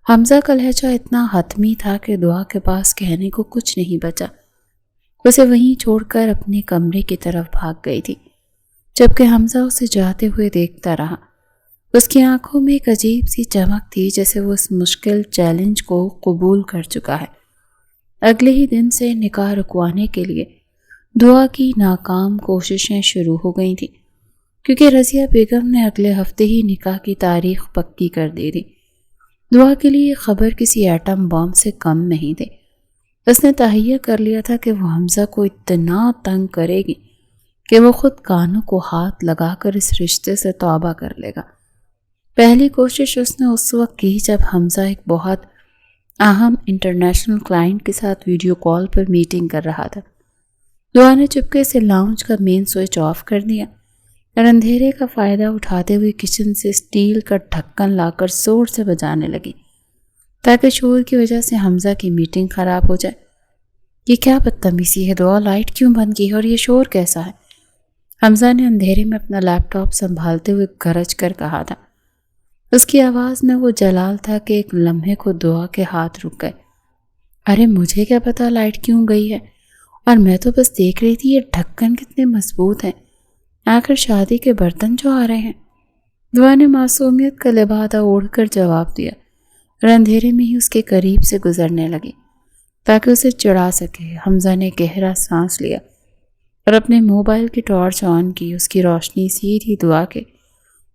حمزہ کا لہجہ اتنا حتمی تھا کہ دعا کے پاس کہنے کو کچھ نہیں بچا۔ اسے وہیں چھوڑ کر اپنے کمرے کی طرف بھاگ گئی تھی، جبکہ حمزہ اسے جاتے ہوئے دیکھتا رہا۔ اس کی آنکھوں میں ایک عجیب سی چمک تھی، جیسے وہ اس مشکل چیلنج کو قبول کر چکا ہے۔ اگلے ہی دن سے نکاح رکوانے کے لیے دعا کی ناکام کوششیں شروع ہو گئی تھیں، کیونکہ رضیہ بیگم نے اگلے ہفتے ہی نکاح کی تاریخ پکی کر دی تھی۔ دعا کے لیے یہ خبر کسی ایٹم بم سے کم نہیں تھی۔ اس نے تہیہ کر لیا تھا کہ وہ حمزہ کو اتنا تنگ کرے گی کہ وہ خود کانوں کو ہاتھ لگا کر اس رشتے سے توبہ کر لے گا۔ پہلی کوشش اس نے اس وقت کی جب حمزہ ایک بہت اہم انٹرنیشنل کلائنٹ کے ساتھ ویڈیو کال پر میٹنگ کر رہا تھا۔ دعا نے چپکے سے لاؤنج کا مین سوئچ آف کر دیا اور اندھیرے کا فائدہ اٹھاتے ہوئے کچن سے اسٹیل کا ڈھکن لا کر زور سے بجانے لگی تاکہ شور کی وجہ سے حمزہ کی میٹنگ خراب ہو جائے۔ یہ کیا بدتمیزی ہے دعا، لائٹ کیوں بند کی ہے اور یہ شور کیسا ہے؟ حمزہ نے اندھیرے میں اپنا لیپ ٹاپ سنبھالتے ہوئے گرج کر کہا تھا۔ اس کی آواز میں وہ جلال تھا کہ ایک لمحے کو دعا کے ہاتھ رک گئے۔ ارے مجھے کیا پتا لائٹ کیوں گئی ہے، اور میں تو بس دیکھ رہی تھی یہ ڈھکن کتنے مضبوط ہیں، آخر شادی کے برتن جو آ رہے ہیں۔ دعا نے معصومیت کا لبادہ اوڑھ کر جواب دیا اور اندھیرے میں ہی اس کے قریب سے گزرنے لگی تاکہ اسے چڑھا سکے۔ حمزہ نے گہرا سانس لیا اور اپنے موبائل کی ٹارچ آن کی۔ اس کی روشنی سیدھی دعا کے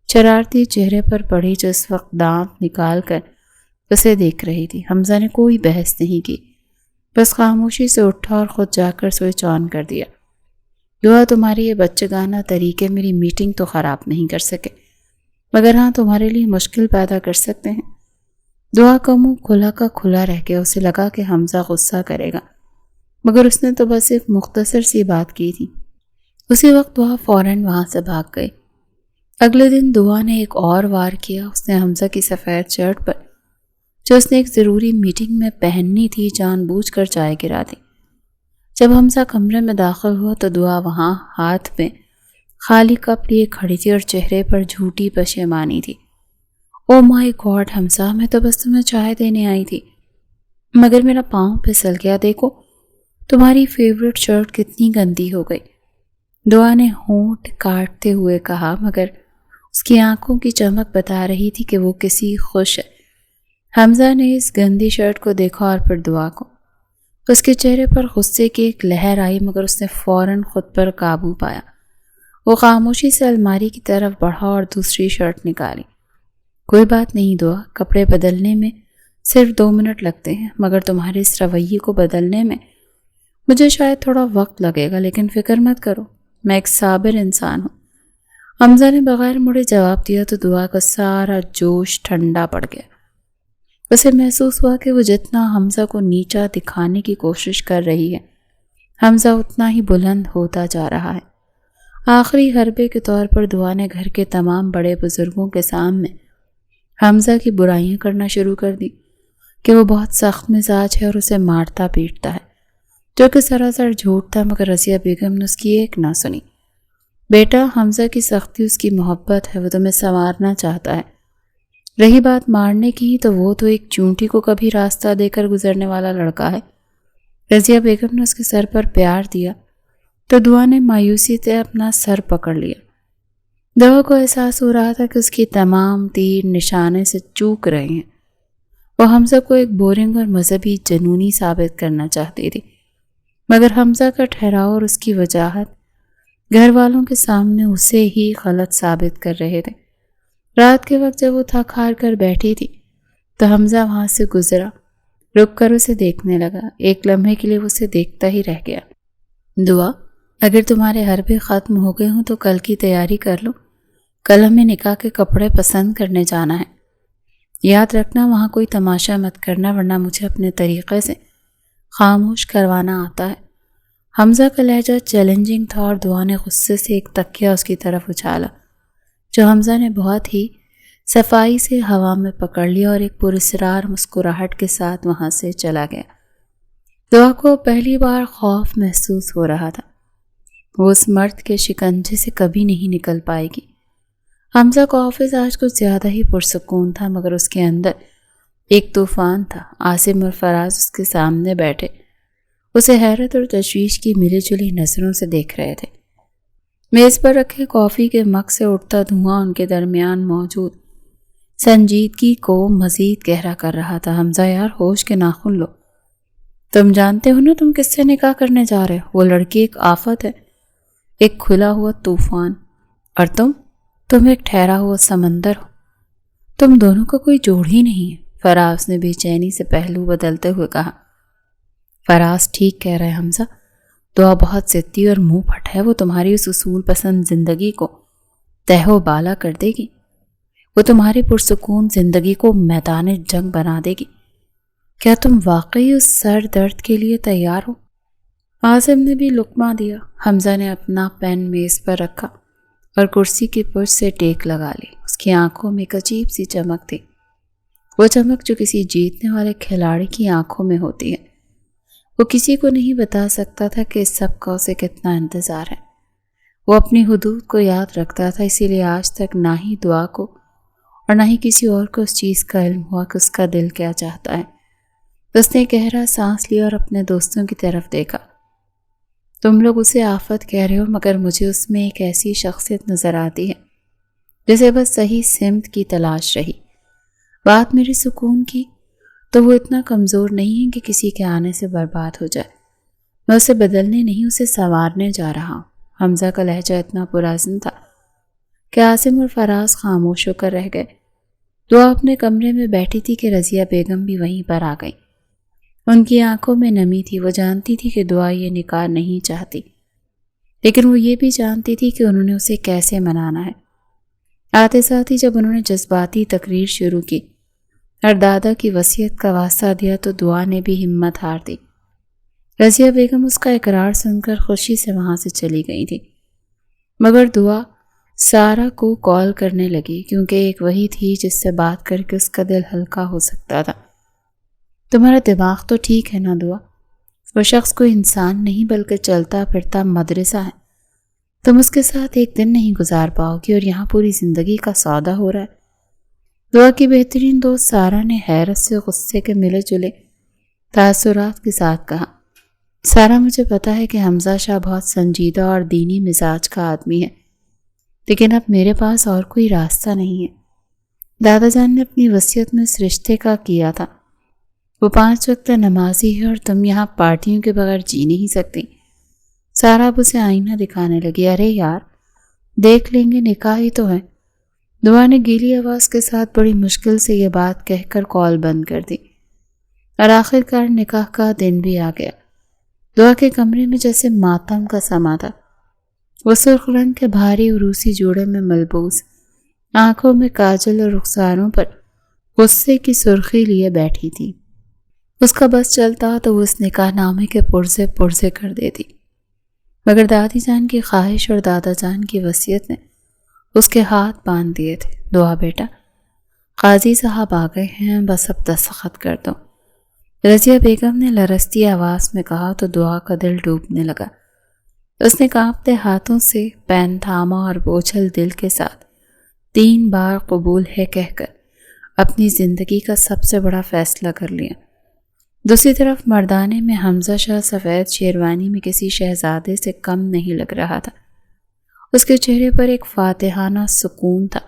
شرارتی چہرے پر پڑی جو اس وقت دانت نکال کر اسے دیکھ رہی تھی۔ حمزہ نے کوئی بحث نہیں کی، بس خاموشی سے اٹھا اور خود جا کر سوئچ آن کر دیا۔ دعا تمہاری یہ بچگانہ طریقے میری میٹنگ تو خراب نہیں کر سکے، مگر ہاں تمہارے لیے مشکل پیدا کر سکتے ہیں۔ دعا کا منہ کھلا کا کھلا رہ گیا۔ اسے لگا کہ حمزہ غصہ کرے گا، مگر اس نے تو بس ایک مختصر سی بات کی تھی۔ اسی وقت دعا فوراً وہاں سے بھاگ گئی۔ اگلے دن دعا نے ایک اور وار کیا۔ اس نے حمزہ کی سفید شرٹ پر جو اس نے ایک ضروری میٹنگ میں پہننی تھی جان بوجھ کر چائے گرا دی۔ جب حمزہ کمرے میں داخل ہوا تو دعا وہاں ہاتھ میں خالی کپ لیے کھڑی تھی اور چہرے پر جھوٹی پشیمانی تھی۔ او مائی گاڈ حمزہ، میں تو بس تمہیں چائے دینے آئی تھی، مگر میرا پاؤں پھسل گیا۔ دیکھو تمہاری فیورٹ شرٹ کتنی گندی ہو گئی۔ دعا نے ہونٹ کاٹتے ہوئے کہا، مگر اس کی آنکھوں کی چمک بتا رہی تھی کہ وہ کسی خوش ہے۔ حمزہ نے اس گندی شرٹ کو دیکھا اور پھر دعا کو۔ اس کے چہرے پر غصے کی ایک لہر آئی، مگر اس نے فوراً خود پر قابو پایا۔ وہ خاموشی سے الماری کی طرف بڑھا اور دوسری شرٹ نکالی۔ کوئی بات نہیں دعا، کپڑے بدلنے میں صرف 2 منٹ لگتے ہیں، مگر تمہارے اس رویے کو بدلنے میں مجھے شاید تھوڑا وقت لگے گا، لیکن فکر مت کرو، میں ایک صابر انسان ہوں۔ حمزہ نے بغیر مڑے جواب دیا تو دعا کا سارا جوش ٹھنڈا پڑ گیا۔ اسے محسوس ہوا کہ وہ جتنا حمزہ کو نیچا دکھانے کی کوشش کر رہی ہے، حمزہ اتنا ہی بلند ہوتا جا رہا ہے۔ آخری حربے کے طور پر دعا نے گھر کے تمام بڑے بزرگوں کے سامنے حمزہ کی برائیاں کرنا شروع کر دی کہ وہ بہت سخت مزاج ہے اور اسے مارتا پیٹتا ہے، جو کہ سراسر جھوٹ تھا، مگر رضیہ بیگم نے اس کی ایک نہ سنی۔ بیٹا، حمزہ کی سختی اس کی محبت ہے، وہ تمہیں سنوارنا چاہتا ہے۔ رہی بات مارنے کی تو وہ تو ایک چونٹی کو کبھی راستہ دے کر گزرنے والا لڑکا ہے۔ رضیہ بیگم نے اس کے سر پر پیار دیا تو دعا نے مایوسی سے اپنا سر پکڑ لیا۔ دعا کو احساس ہو رہا تھا کہ اس کی تمام تیر نشانے سے چوک رہے ہیں۔ وہ حمزہ کو ایک بورنگ اور مذہبی جنونی ثابت کرنا چاہتی تھی، مگر حمزہ کا ٹھہراؤ اور اس کی وجاہت گھر والوں کے سامنے اسے ہی غلط ثابت کر رہے تھے۔ رات کے وقت جب وہ تھک ہار کر بیٹھی تھی تو حمزہ وہاں سے گزرا، رک کر اسے دیکھنے لگا۔ ایک لمحے کے لیے وہ اسے دیکھتا ہی رہ گیا۔ دعا، اگر تمہارے حربے ختم ہو گئے ہوں تو کل کی تیاری کر لو، کل ہمیں نکاح کے کپڑے پسند کرنے جانا ہے۔ یاد رکھنا وہاں کوئی تماشا مت کرنا، ورنہ مجھے اپنے طریقے سے خاموش کروانا آتا ہے۔ حمزہ کا لہجہ چیلنجنگ تھا اور دعا نے غصے سے ایک تکیہ اس کی طرف اچھالا، جو حمزہ نے بہت ہی صفائی سے ہوا میں پکڑ لیا اور ایک پراسرار مسکراہٹ کے ساتھ وہاں سے چلا گیا۔ دعا کو پہلی بار خوف محسوس ہو رہا تھا، وہ اس مرد کے شکنجے سے کبھی نہیں نکل پائے گی۔ حمزہ کا آفس آج کچھ زیادہ ہی پرسکون تھا، مگر اس کے اندر ایک طوفان تھا۔ عاصم اور فراز اس کے سامنے بیٹھے اسے حیرت اور تشویش کی ملی جلی نظروں سے دیکھ رہے تھے۔ میز پر رکھے کافی کے مگ سے اٹھتا دھواں ان کے درمیان موجود سنجیدگی کو مزید گہرا کر رہا تھا۔ حمزہ یار، ہوش کے ناخن لو، تم جانتے ہو نا تم کس سے نکاح کرنے جا رہے ہو؟ وہ لڑکی ایک آفت ہے، ایک کھلا ہوا طوفان، اور تم ایک ٹھہرا ہوا سمندر ہو۔ تم دونوں کا کوئی جوڑ ہی نہیں ہے۔ فراز نے بے چینی سے پہلو بدلتے ہوئے کہا۔ فراز ٹھیک کہہ رہے حمزہ، دعا بہت ضدی اور منہ پھٹ ہے، وہ تمہاری اس اصول پسند زندگی کو تہہ و بالا کر دے گی، وہ تمہاری پرسکون زندگی کو میدان جنگ بنا دے گی۔ کیا تم واقعی اس سر درد کے لیے تیار ہو؟ عاصم نے بھی لقمہ دیا۔ حمزہ نے اپنا پین میز پر رکھا اور کرسی کی پشت سے ٹیک لگا لی۔ اس کی آنکھوں میں ایک عجیب سی چمک تھی، وہ چمک جو کسی جیتنے والے کھلاڑی کی آنکھوں میں ہوتی ہے۔ وہ کسی کو نہیں بتا سکتا تھا کہ اس سب کا اسے کتنا انتظار ہے۔ وہ اپنی حدود کو یاد رکھتا تھا، اسی لیے آج تک نہ ہی دعا کو اور نہ ہی کسی اور کو اس چیز کا علم ہوا کہ اس کا دل کیا چاہتا ہے۔ اس نے گہرا سانس لیا اور اپنے دوستوں کی طرف دیکھا۔ تم لوگ اسے آفت کہہ رہے ہو، مگر مجھے اس میں ایک ایسی شخصیت نظر آتی ہے جسے بس صحیح سمت کی تلاش رہی۔ بات میرے سکون کی، تو وہ اتنا کمزور نہیں ہے کہ کسی کے آنے سے برباد ہو جائے۔ میں اسے بدلنے نہیں، اسے سنوارنے جا رہا ہوں۔ حمزہ کا لہجہ اتنا پرعزم تھا کہ عاصم اور فراز خاموش ہو کر رہ گئے۔ دعا اپنے کمرے میں بیٹھی تھی کہ رضیہ بیگم بھی وہیں پر آ گئی۔ ان کی آنکھوں میں نمی تھی، وہ جانتی تھی کہ دعا یہ نکاح نہیں چاہتی، لیکن وہ یہ بھی جانتی تھی کہ انہوں نے اسے کیسے منانا ہے۔ آتے ساتھ ہی جب انہوں نے جذباتی تقریر شروع کی اور دادا کی وصیت کا واسطہ دیا تو دعا نے بھی ہمت ہار دی۔ رضیہ بیگم اس کا اقرار سن کر خوشی سے وہاں سے چلی گئی تھی، مگر دعا سارا کو کال کرنے لگی، کیونکہ ایک وہی تھی جس سے بات کر کے اس کا دل ہلکا ہو سکتا تھا۔ تمہارا دماغ تو ٹھیک ہے نا دعا؟ وہ شخص کوئی انسان نہیں بلکہ چلتا پھرتا مدرسہ ہے۔ تم اس کے ساتھ ایک دن نہیں گزار پاؤ گی اور یہاں پوری زندگی کا سودا ہو رہا ہے۔ دعا کی بہترین دوست سارا نے حیرت سے غصے کے ملے جلے تاثرات کے ساتھ کہا، سارا مجھے پتا ہے کہ حمزہ شاہ بہت سنجیدہ اور دینی مزاج کا آدمی ہے، لیکن اب میرے پاس اور کوئی راستہ نہیں ہے۔ دادا جان نے اپنی وصیت میں اس رشتے کا کیا تھا۔ وہ 5 وقت نمازی ہے اور تم یہاں پارٹیوں کے بغیر جی نہیں سکتی۔ سارا اب اسے آئینہ دکھانے لگی، ارے یار دیکھ لیں گے، نکاح ہی تو ہے۔ دعا نے گیلی آواز کے ساتھ بڑی مشکل سے یہ بات کہہ کر کال بند کر دی، اور آخر کار نکاح کا دن بھی آ گیا۔ دعا کے کمرے میں جیسے ماتم کا سما تھا۔ وہ سرخ رنگ کے بھاری عروسی جوڑے میں ملبوس، آنکھوں میں کاجل اور رخساروں پر غصے کی سرخی لیے بیٹھی تھی۔ اس کا بس چلتا تو وہ اس نکاح نامے کے پرزے پرزے کر دیتی، مگر دادی جان کی خواہش اور دادا جان کی وصیت نے اس کے ہاتھ باندھ دیے تھے۔ دعا بیٹا، قاضی صاحب آ گئے ہیں، بس اب دستخط کر دو، رضیہ بیگم نے لرزتی آواز میں کہا تو دعا کا دل ڈوبنے لگا۔ اس نے کانپتے ہاتھوں سے پین تھاما اور بوجھل دل کے ساتھ 3 بار قبول ہے کہہ کر اپنی زندگی کا سب سے بڑا فیصلہ کر لیا۔ دوسری طرف مردانے میں حمزہ شاہ سفید شیروانی میں کسی شہزادے سے کم نہیں لگ رہا تھا۔ اس کے چہرے پر ایک فاتحانہ سکون تھا،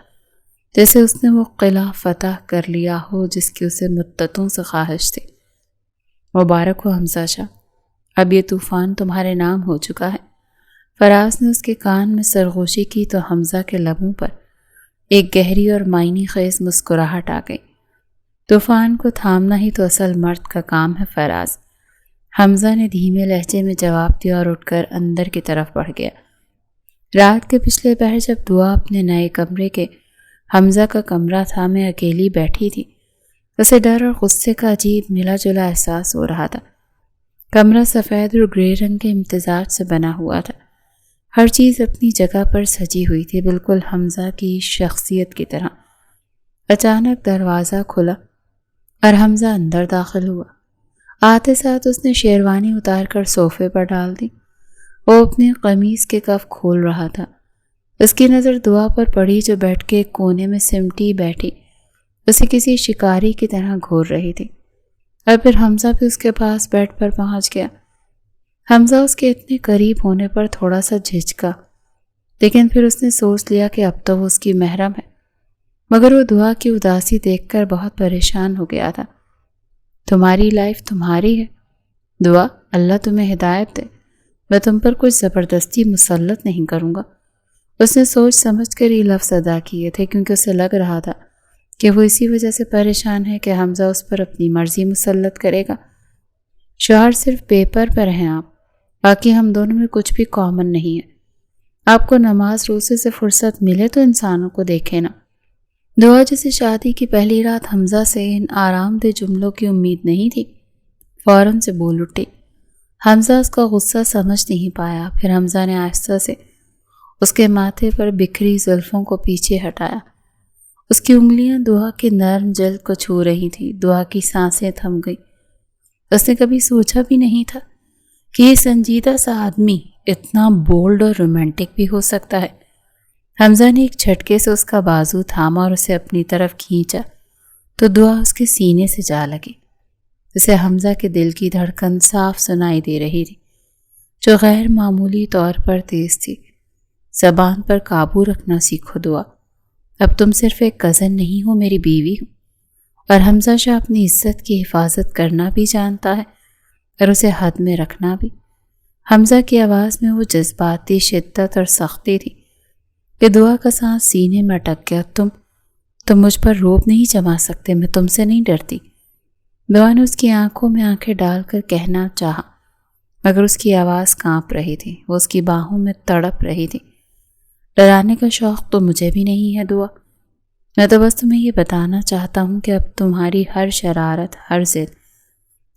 جیسے اس نے وہ قلعہ فتح کر لیا ہو جس کی اسے مدتوں سے خواہش تھی۔ مبارک ہو حمزہ شاہ، اب یہ طوفان تمہارے نام ہو چکا ہے۔ فراز نے اس کے کان میں سرگوشی کی تو حمزہ کے لبوں پر ایک گہری اور معنی خیز مسکراہٹ آ گئی۔ طوفان کو تھامنا ہی تو اصل مرد کا کام ہے فراز، حمزہ نے دھیمے لہجے میں جواب دیا اور اٹھ کر اندر کی طرف بڑھ گیا۔ رات کے پچھلے پہر جب دعا اپنے نئے کمرے کے حمزہ کا کمرہ تھا میں اکیلی بیٹھی تھی، اسے ڈر اور غصے کا عجیب ملا جلا احساس ہو رہا تھا۔ کمرہ سفید اور گرے رنگ کے امتزاج سے بنا ہوا تھا، ہر چیز اپنی جگہ پر سجی ہوئی تھی، بالکل حمزہ کی شخصیت کی طرح۔ اچانک دروازہ کھلا اور حمزہ اندر داخل ہوا۔ آتے ساتھ اس نے شیروانی اتار کر صوفے پر ڈال دی۔ وہ اپنی قمیض کے کف کھول رہا تھا۔ اس کی نظر دعا پر پڑی جو بیٹھ کے ایک کونے میں سمٹی بیٹھی اسے کسی شکاری کی طرح گھور رہی تھی، اور پھر حمزہ بھی اس کے پاس بیڈ پر پہنچ گیا۔ حمزہ اس کے اتنے قریب ہونے پر تھوڑا سا جھجکا، لیکن پھر اس نے سوچ لیا کہ اب تو وہ اس کی محرم ہے، مگر وہ دعا کی اداسی دیکھ کر بہت پریشان ہو گیا تھا۔ تمہاری لائف تمہاری ہے دعا، اللہ تمہیں ہدایت دے، میں تم پر کچھ زبردستی مسلط نہیں کروں گا۔ اس نے سوچ سمجھ کر یہ لفظ ادا کیے تھے کیونکہ اسے لگ رہا تھا کہ وہ اسی وجہ سے پریشان ہے کہ حمزہ اس پر اپنی مرضی مسلط کرے گا۔ شوہر صرف پیپر پر ہیں آپ، باقی ہم دونوں میں کچھ بھی کامن نہیں ہے۔ آپ کو نماز روزے سے فرصت ملے تو انسانوں کو دیکھے نا۔ دعا جسے شادی کی پہلی رات حمزہ سے ان آرام دہ جملوں کی امید نہیں تھی، فوراً سے بول اٹھی۔ حمزہ اس کا غصہ سمجھ نہیں پایا، پھر حمزہ نے آہستہ سے اس کے ماتھے پر بکھری زلفوں کو پیچھے ہٹایا۔ اس کی انگلیاں دعا کی نرم جلد کو چھو رہی تھی۔ دعا کی سانسیں تھم گئی۔ اس نے کبھی سوچا بھی نہیں تھا کہ یہ سنجیدہ سا آدمی اتنا بولڈ اور رومانٹک بھی ہو سکتا ہے؟ حمزہ نے ایک جھٹکے سے اس کا بازو تھاما اور اسے اپنی طرف کھینچا تو دعا اس کے سینے سے جا لگی. اسے حمزہ کے دل کی دھڑکن صاف سنائی دے رہی تھی جو غیر معمولی طور پر تیز تھی. زبان پر قابو رکھنا سیکھو دعا. اب تم صرف ایک کزن نہیں ہو، میری بیوی ہو. اور حمزہ شاہ اپنی عزت کی حفاظت کرنا بھی جانتا ہے اور اسے حد میں رکھنا بھی. حمزہ کی آواز میں وہ جذباتی شدت اور سختی تھی کہ دعا کا سانس سینے میں اٹک گیا. تم مجھ پر روب نہیں جما سکتے، میں تم سے نہیں ڈرتی. دعا نے اس کی آنکھوں میں آنکھیں ڈال کر کہنا چاہا مگر اس کی آواز کانپ رہی تھی، وہ اس کی باہوں میں تڑپ رہی تھی. ڈرانے کا شوق تو مجھے بھی نہیں ہے دعا. میں تو بس تمہیں یہ بتانا چاہتا ہوں کہ اب تمہاری ہر شرارت، ہر ضد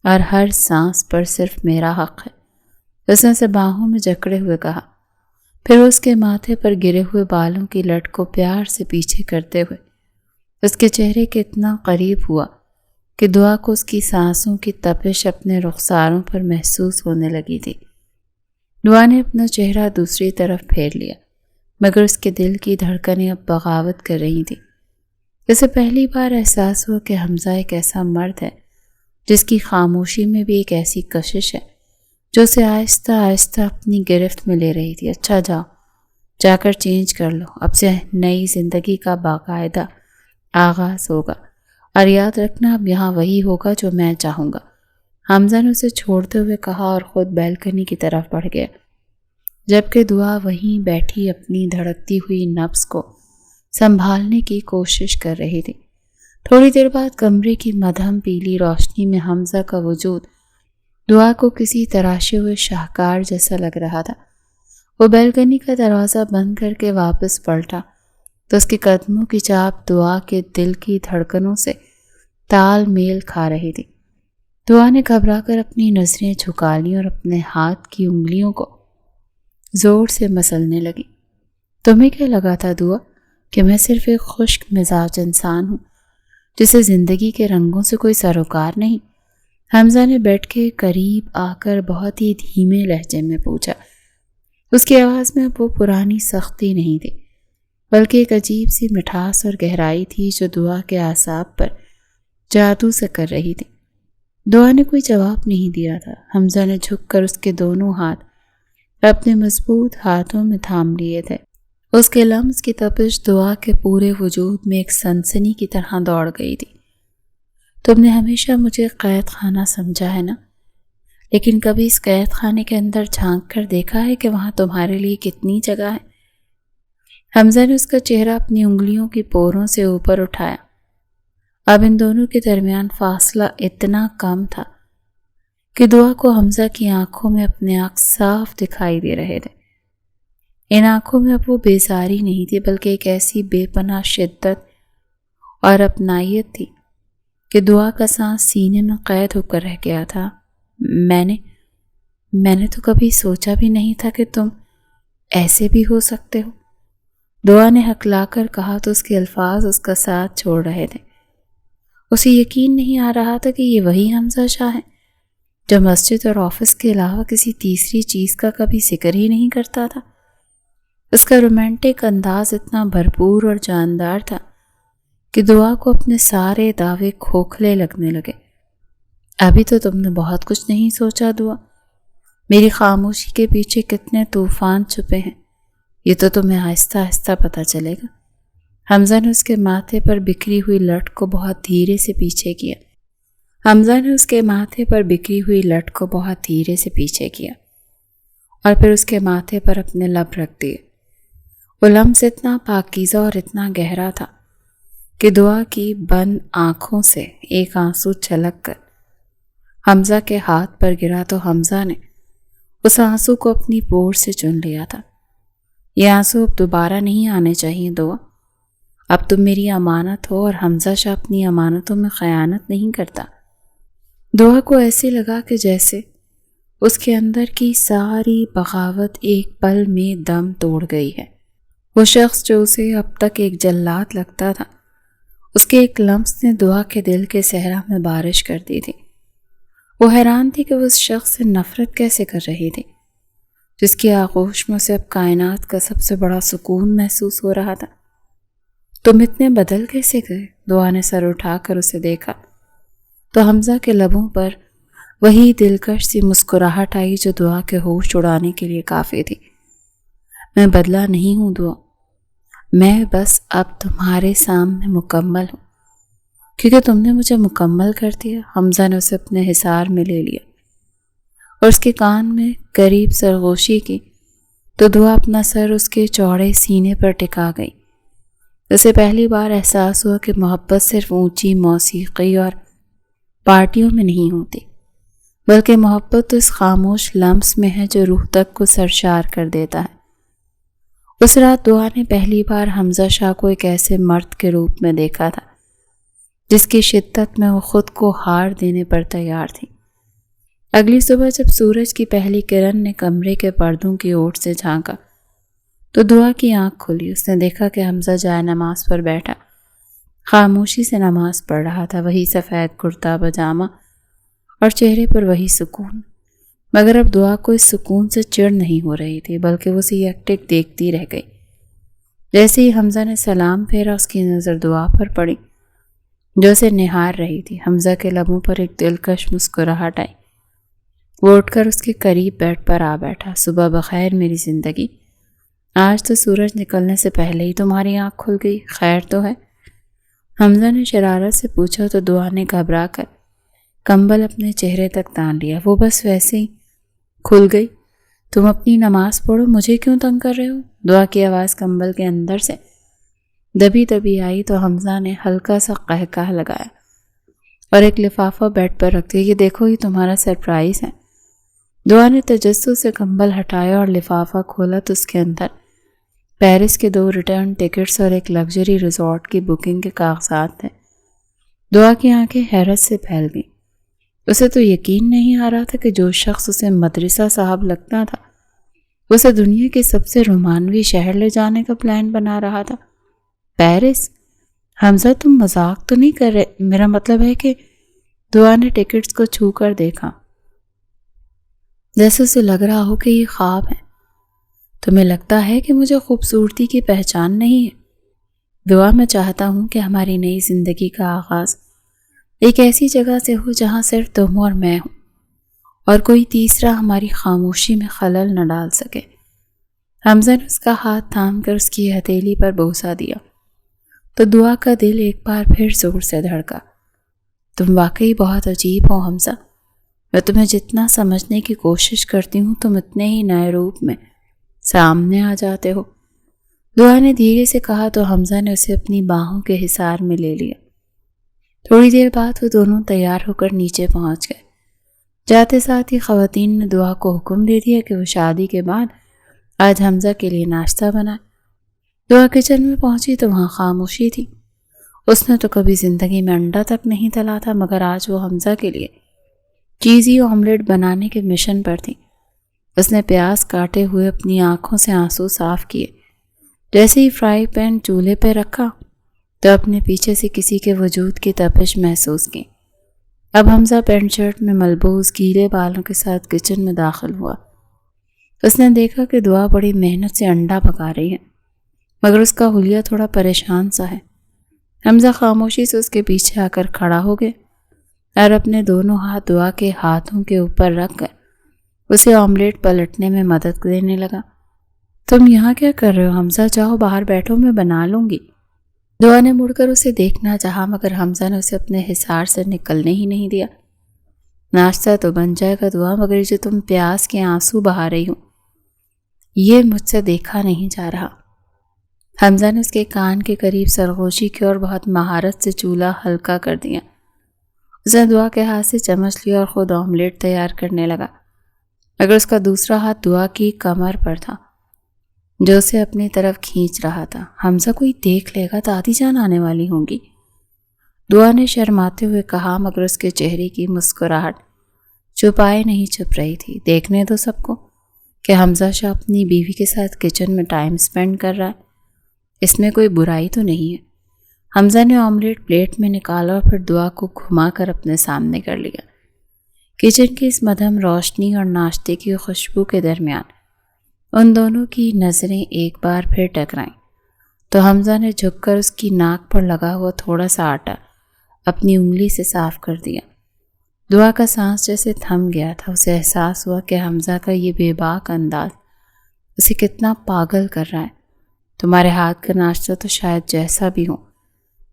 اور ہر سانس پر صرف میرا حق ہے. اس نے اسے باہوں میں جکڑے ہوئے کہا. پھر اس کے ماتھے پر گرے ہوئے بالوں کی لٹ کو پیار سے پیچھے کرتے ہوئے اس کے چہرے کے اتنا قریب ہوا کہ دعا کو اس کی سانسوں کی تپش اپنے رخساروں پر محسوس ہونے لگی تھی. دعا نے اپنا چہرہ دوسری طرف پھیر لیا مگر اس کے دل کی دھڑکنیں اب بغاوت کر رہی تھیں. اسے پہلی بار احساس ہوا کہ حمزہ ایک ایسا مرد ہے جس کی خاموشی میں بھی ایک ایسی کشش ہے جو اسے آہستہ آہستہ اپنی گرفت میں لے رہی تھی. اچھا جا کر چینج کر لو، اب سے نئی زندگی کا باقاعدہ آغاز ہوگا اور یاد رکھنا اب یہاں وہی ہوگا جو میں چاہوں گا. حمزہ نے اسے چھوڑتے ہوئے کہا اور خود بیلکنی کی طرف بڑھ گیا جبکہ دعا وہیں بیٹھی اپنی دھڑکتی ہوئی نبض کو سنبھالنے کی کوشش کر رہی تھی. تھوڑی دیر بعد کمرے کی مدھم پیلی روشنی میں حمزہ کا وجود دعا کو کسی تراشے ہوئے شاہکار جیسا لگ رہا تھا. وہ بیلکنی کا دروازہ بند کر کے واپس پلٹا تو اس کے قدموں کی چاپ دعا کے دل کی دھڑکنوں سے تال میل کھا رہی تھی. دعا نے گھبرا کر اپنی نظریں جھکا لیں اور اپنے ہاتھ کی انگلیوں کو زور سے مسلنے لگی. تمہیں کیا لگا تھا دعا کہ میں صرف ایک خشک مزاج انسان ہوں جسے زندگی کے رنگوں سے کوئی سروکار نہیں؟ حمزہ نے بیٹھ کے قریب آ کر بہت ہی دھیمے لہجے میں پوچھا. اس کی آواز میں اب وہ پرانی سختی نہیں تھی بلکہ ایک عجیب سی مٹھاس اور گہرائی تھی جو دعا کے اعصاب پر جادو سے کر رہی تھی. دعا نے کوئی جواب نہیں دیا تھا. حمزہ نے جھک کر اس کے دونوں ہاتھ اپنے مضبوط ہاتھوں میں تھام لیے تھے. اس کے لمس کی تپش دعا کے پورے وجود میں ایک سنسنی کی طرح دوڑ گئی تھی. تم نے ہمیشہ مجھے قید خانہ سمجھا ہے نا، لیکن کبھی اس قید خانے کے اندر جھانک کر دیکھا ہے کہ وہاں تمہارے لیے کتنی جگہ ہے؟ حمزہ نے اس کا چہرہ اپنی انگلیوں کی پوروں سے اوپر اٹھایا. اب ان دونوں کے درمیان فاصلہ اتنا کم تھا کہ دعا کو حمزہ کی آنکھوں میں اپنے آنکھ صاف دکھائی دے رہے تھے. ان آنکھوں میں اب وہ بیزاری نہیں تھی بلکہ ایک ایسی بے پناہ شدت اور اپنائیت تھی کہ دعا کا سانس سینے میں قید ہو کر رہ گیا تھا. میں نے تو کبھی سوچا بھی نہیں تھا کہ تم ایسے بھی ہو سکتے ہو. دعا نے ہکلا کر کہا تو اس کے الفاظ اس کا ساتھ چھوڑ رہے تھے. اسے یقین نہیں آ رہا تھا کہ یہ وہی حمزہ شاہ ہے جو مسجد اور آفس کے علاوہ کسی تیسری چیز کا کبھی ذکر ہی نہیں کرتا تھا. اس کا رومانٹک انداز اتنا بھرپور اور جاندار تھا کہ دعا کو اپنے سارے دعوے کھوکھلے لگنے لگے. ابھی تو تم نے بہت کچھ نہیں سوچا دعا. میری خاموشی کے پیچھے کتنے طوفان چھپے ہیں یہ تو تمہیں آہستہ آہستہ پتہ چلے گا. حمزہ نے اس کے ماتھے پر بکھری ہوئی لٹ کو بہت دھیرے سے پیچھے کیا اور پھر اس کے ماتھے پر اپنے لب رکھ دیے. وہ لمس اتنا پاکیزہ اور اتنا گہرا تھا کہ دعا کی بند آنکھوں سے ایک آنسو چھلک کر حمزہ کے ہاتھ پر گرا تو حمزہ نے اس آنسو کو اپنی پور سے چن لیا تھا. یہ آنسو اب دوبارہ نہیں آنے چاہیے دعا. اب تم میری امانت ہو اور حمزہ شاہ اپنی امانتوں میں خیانت نہیں کرتا. دعا کو ایسے لگا کہ جیسے اس کے اندر کی ساری بغاوت ایک پل میں دم توڑ گئی ہے. وہ شخص جو اسے اب تک ایک جلاد لگتا تھا، اس کے ایک لمس نے دعا کے دل کے صحرا میں بارش کر دی تھی. وہ حیران تھی کہ وہ اس شخص سے نفرت کیسے کر رہی تھی جس کی آغوش میں اسے اب کائنات کا سب سے بڑا سکون محسوس ہو رہا تھا۔ تم اتنے بدل کیسے گئے؟ دعا نے سر اٹھا کر اسے دیکھا تو حمزہ کے لبوں پر وہی دلکش سی مسکراہٹ آئی جو دعا کے ہوش اڑانے کے لیے کافی تھی۔ میں بدلا نہیں ہوں دعا، میں بس اب تمہارے سامنے مکمل ہوں، کیونکہ تم نے مجھے مکمل کر دیا۔ حمزہ نے اسے اپنے حصار میں لے لیا اور اس کے کان میں قریب سرگوشی کی تو دعا اپنا سر اس کے چوڑے سینے پر ٹکا گئی۔ اسے پہلی بار احساس ہوا کہ محبت صرف اونچی موسیقی اور پارٹیوں میں نہیں ہوتی، بلکہ محبت تو اس خاموش لمس میں ہے جو روح تک کو سرشار کر دیتا ہے۔ اس رات دعا نے پہلی بار حمزہ شاہ کو ایک ایسے مرد کے روپ میں دیکھا تھا جس کی شدت میں وہ خود کو ہار دینے پر تیار تھی۔ اگلی صبح جب سورج کی پہلی کرن نے کمرے کے پردوں کی اوٹ سے جھانکا تو دعا کی آنکھ کھلی۔ اس نے دیکھا کہ حمزہ جائے نماز پر بیٹھا خاموشی سے نماز پڑھ رہا تھا، وہی سفید کرتا پاجامہ اور چہرے پر وہی سکون، مگر اب دعا کو اس سکون سے چڑ نہیں ہو رہی تھی، بلکہ وہ اسے یکٹک دیکھتی رہ گئی۔ جیسے ہی حمزہ نے سلام پھیرا اس کی نظر دعا پر پڑی جو اسے نہار رہی تھی۔ حمزہ کے لبوں پر ایک دلکش مسکراہٹ آئی، وہ اٹھ کر اس کے قریب بیڈ پر آ بیٹھا۔ صبح بخیر میری زندگی، آج تو سورج نکلنے سے پہلے ہی تمہاری آنکھ کھل گئی، خیر تو ہے؟ حمزہ نے شرارت سے پوچھا تو دعا نے گھبرا کر کمبل اپنے چہرے تک تان لیا۔ وہ بس ویسے ہی کھل گئی، تم اپنی نماز پڑھو، مجھے کیوں تنگ کر رہے ہو؟ دعا کی آواز کمبل کے اندر سے دبی دبی آئی تو حمزہ نے ہلکا سا قہقہ لگایا اور ایک لفافہ بیڈ پر رکھ دیا۔ یہ دیکھو، یہ تمہارا سرپرائز ہے۔ دعا نے تجسس سے کمبل ہٹایا اور لفافہ کھولا تو اس کے اندر پیرس کے 2 ریٹرن ٹکٹس اور ایک لگژری ریزورٹ کی بکنگ کے کاغذات تھے۔ دعا کی آنکھیں حیرت سے پھیل گئیں۔ اسے تو یقین نہیں آ رہا تھا کہ جو شخص اسے مدرسہ صاحب لگتا تھا اسے دنیا کے سب سے رومانوی شہر لے جانے کا پلان بنا رہا تھا۔ پیرس؟ حمزہ تم مذاق تو نہیں کر رہے؟ میرا مطلب ہے کہ دعا نے ٹکٹس کو چھو کر دیکھا جیسے اسے لگ رہا ہو کہ یہ خواب ہے۔ تمہیں لگتا ہے کہ مجھے خوبصورتی کی پہچان نہیں ہے؟ دعا میں چاہتا ہوں کہ ہماری نئی زندگی کا آغاز ایک ایسی جگہ سے ہو جہاں صرف تم اور میں ہوں اور کوئی تیسرا ہماری خاموشی میں خلل نہ ڈال سکے۔ حمزہ نے اس کا ہاتھ تھام کر اس کی ہتھیلی پر بوسہ دیا تو دعا کا دل ایک بار پھر زور سے دھڑکا۔ تم واقعی بہت عجیب ہو حمزہ، میں تمہیں جتنا سمجھنے کی کوشش کرتی ہوں تم اتنے ہی نئے روپ میں سامنے آ جاتے ہو، دعا نے دھیرے سے کہا تو حمزہ نے اسے اپنی باہوں کے حصار میں لے لیا۔ تھوڑی دیر بعد وہ دونوں تیار ہو کر نیچے پہنچ گئے۔ جاتے ساتھ ہی خواتین نے دعا کو حکم دے دیا کہ وہ شادی کے بعد آج حمزہ کے لیے ناشتہ بنائے۔ دعا کچن میں پہنچی تو وہاں خاموشی تھی۔ اس نے تو کبھی زندگی میں انڈا تک نہیں تلا تھا، مگر آج وہ حمزہ کے لیے چیزی آملیٹ بنانے کے مشن پر تھی۔ اس نے پیاز کاٹے ہوئے اپنی آنکھوں سے آنسو صاف کیے۔ جیسے ہی فرائی پین چولہے پہ رکھا تو اپنے پیچھے سے کسی کے وجود کی تپش محسوس کی۔ اب حمزہ پینٹ شرٹ میں ملبوس گیلے بالوں کے ساتھ کچن میں داخل ہوا۔ اس نے دیکھا کہ دعا بڑی محنت سے انڈا پکا رہی ہے، مگر اس کا حلیہ تھوڑا پریشان سا ہے۔ حمزہ خاموشی سے اس کے پیچھے آ کر کھڑا ہو گئے اور اپنے دونوں ہاتھ دعا کے ہاتھوں کے اوپر رکھ کر اسے آملیٹ پلٹنے میں مدد دینے لگا۔ تم یہاں کیا کر رہے ہو حمزہ؟ جاؤ باہر بیٹھو، میں بنا لوں گی۔ دعا نے مڑ کر اسے دیکھنا چاہا مگر حمزہ نے اسے اپنے حصار سے نکلنے ہی نہیں دیا۔ ناشتہ تو بن جائے گا دعا، مگر جو تم پیاز کے آنسو بہا رہی ہو یہ مجھ سے دیکھا نہیں جا رہا۔ حمزہ نے اس کے کان کے قریب سرگوشی کی اور بہت مہارت سے چولہا ہلکا کر دیا۔ اس نے دعا کے ہاتھ سے چمچ لیا اور خود آملیٹ تیار کرنے لگا، مگر اس کا دوسرا ہاتھ دعا کی کمر پر تھا جو اسے اپنی طرف کھینچ رہا تھا۔ حمزہ کوئی دیکھ لے گا، دادی جان آنے والی ہوں گی، دعا نے شرماتے ہوئے کہا، مگر اس کے چہرے کی مسکراہٹ چھپائے نہیں چھپ رہی تھی۔ دیکھنے دو سب کو کہ حمزہ شاہ اپنی بیوی کے ساتھ کچن میں ٹائم سپینڈ کر رہا ہے، اس میں کوئی برائی تو نہیں ہے۔ حمزہ نے آملیٹ پلیٹ میں نکالا اور پھر دعا کو گھما کر اپنے سامنے کر لیا۔ کچن کی اس مدھم روشنی اور ناشتے کی خوشبو کے درمیان ان دونوں کی نظریں ایک بار پھر ٹکرائیں تو حمزہ نے جھک کر اس کی ناک پر لگا ہوا تھوڑا سا آٹا اپنی انگلی سے صاف کر دیا۔ دعا کا سانس جیسے تھم گیا تھا۔ اسے احساس ہوا کہ حمزہ کا یہ بے باک انداز اسے کتنا پاگل کر رہا ہے۔ تمہارے ہاتھ کا ناشتہ تو شاید جیسا بھی ہو،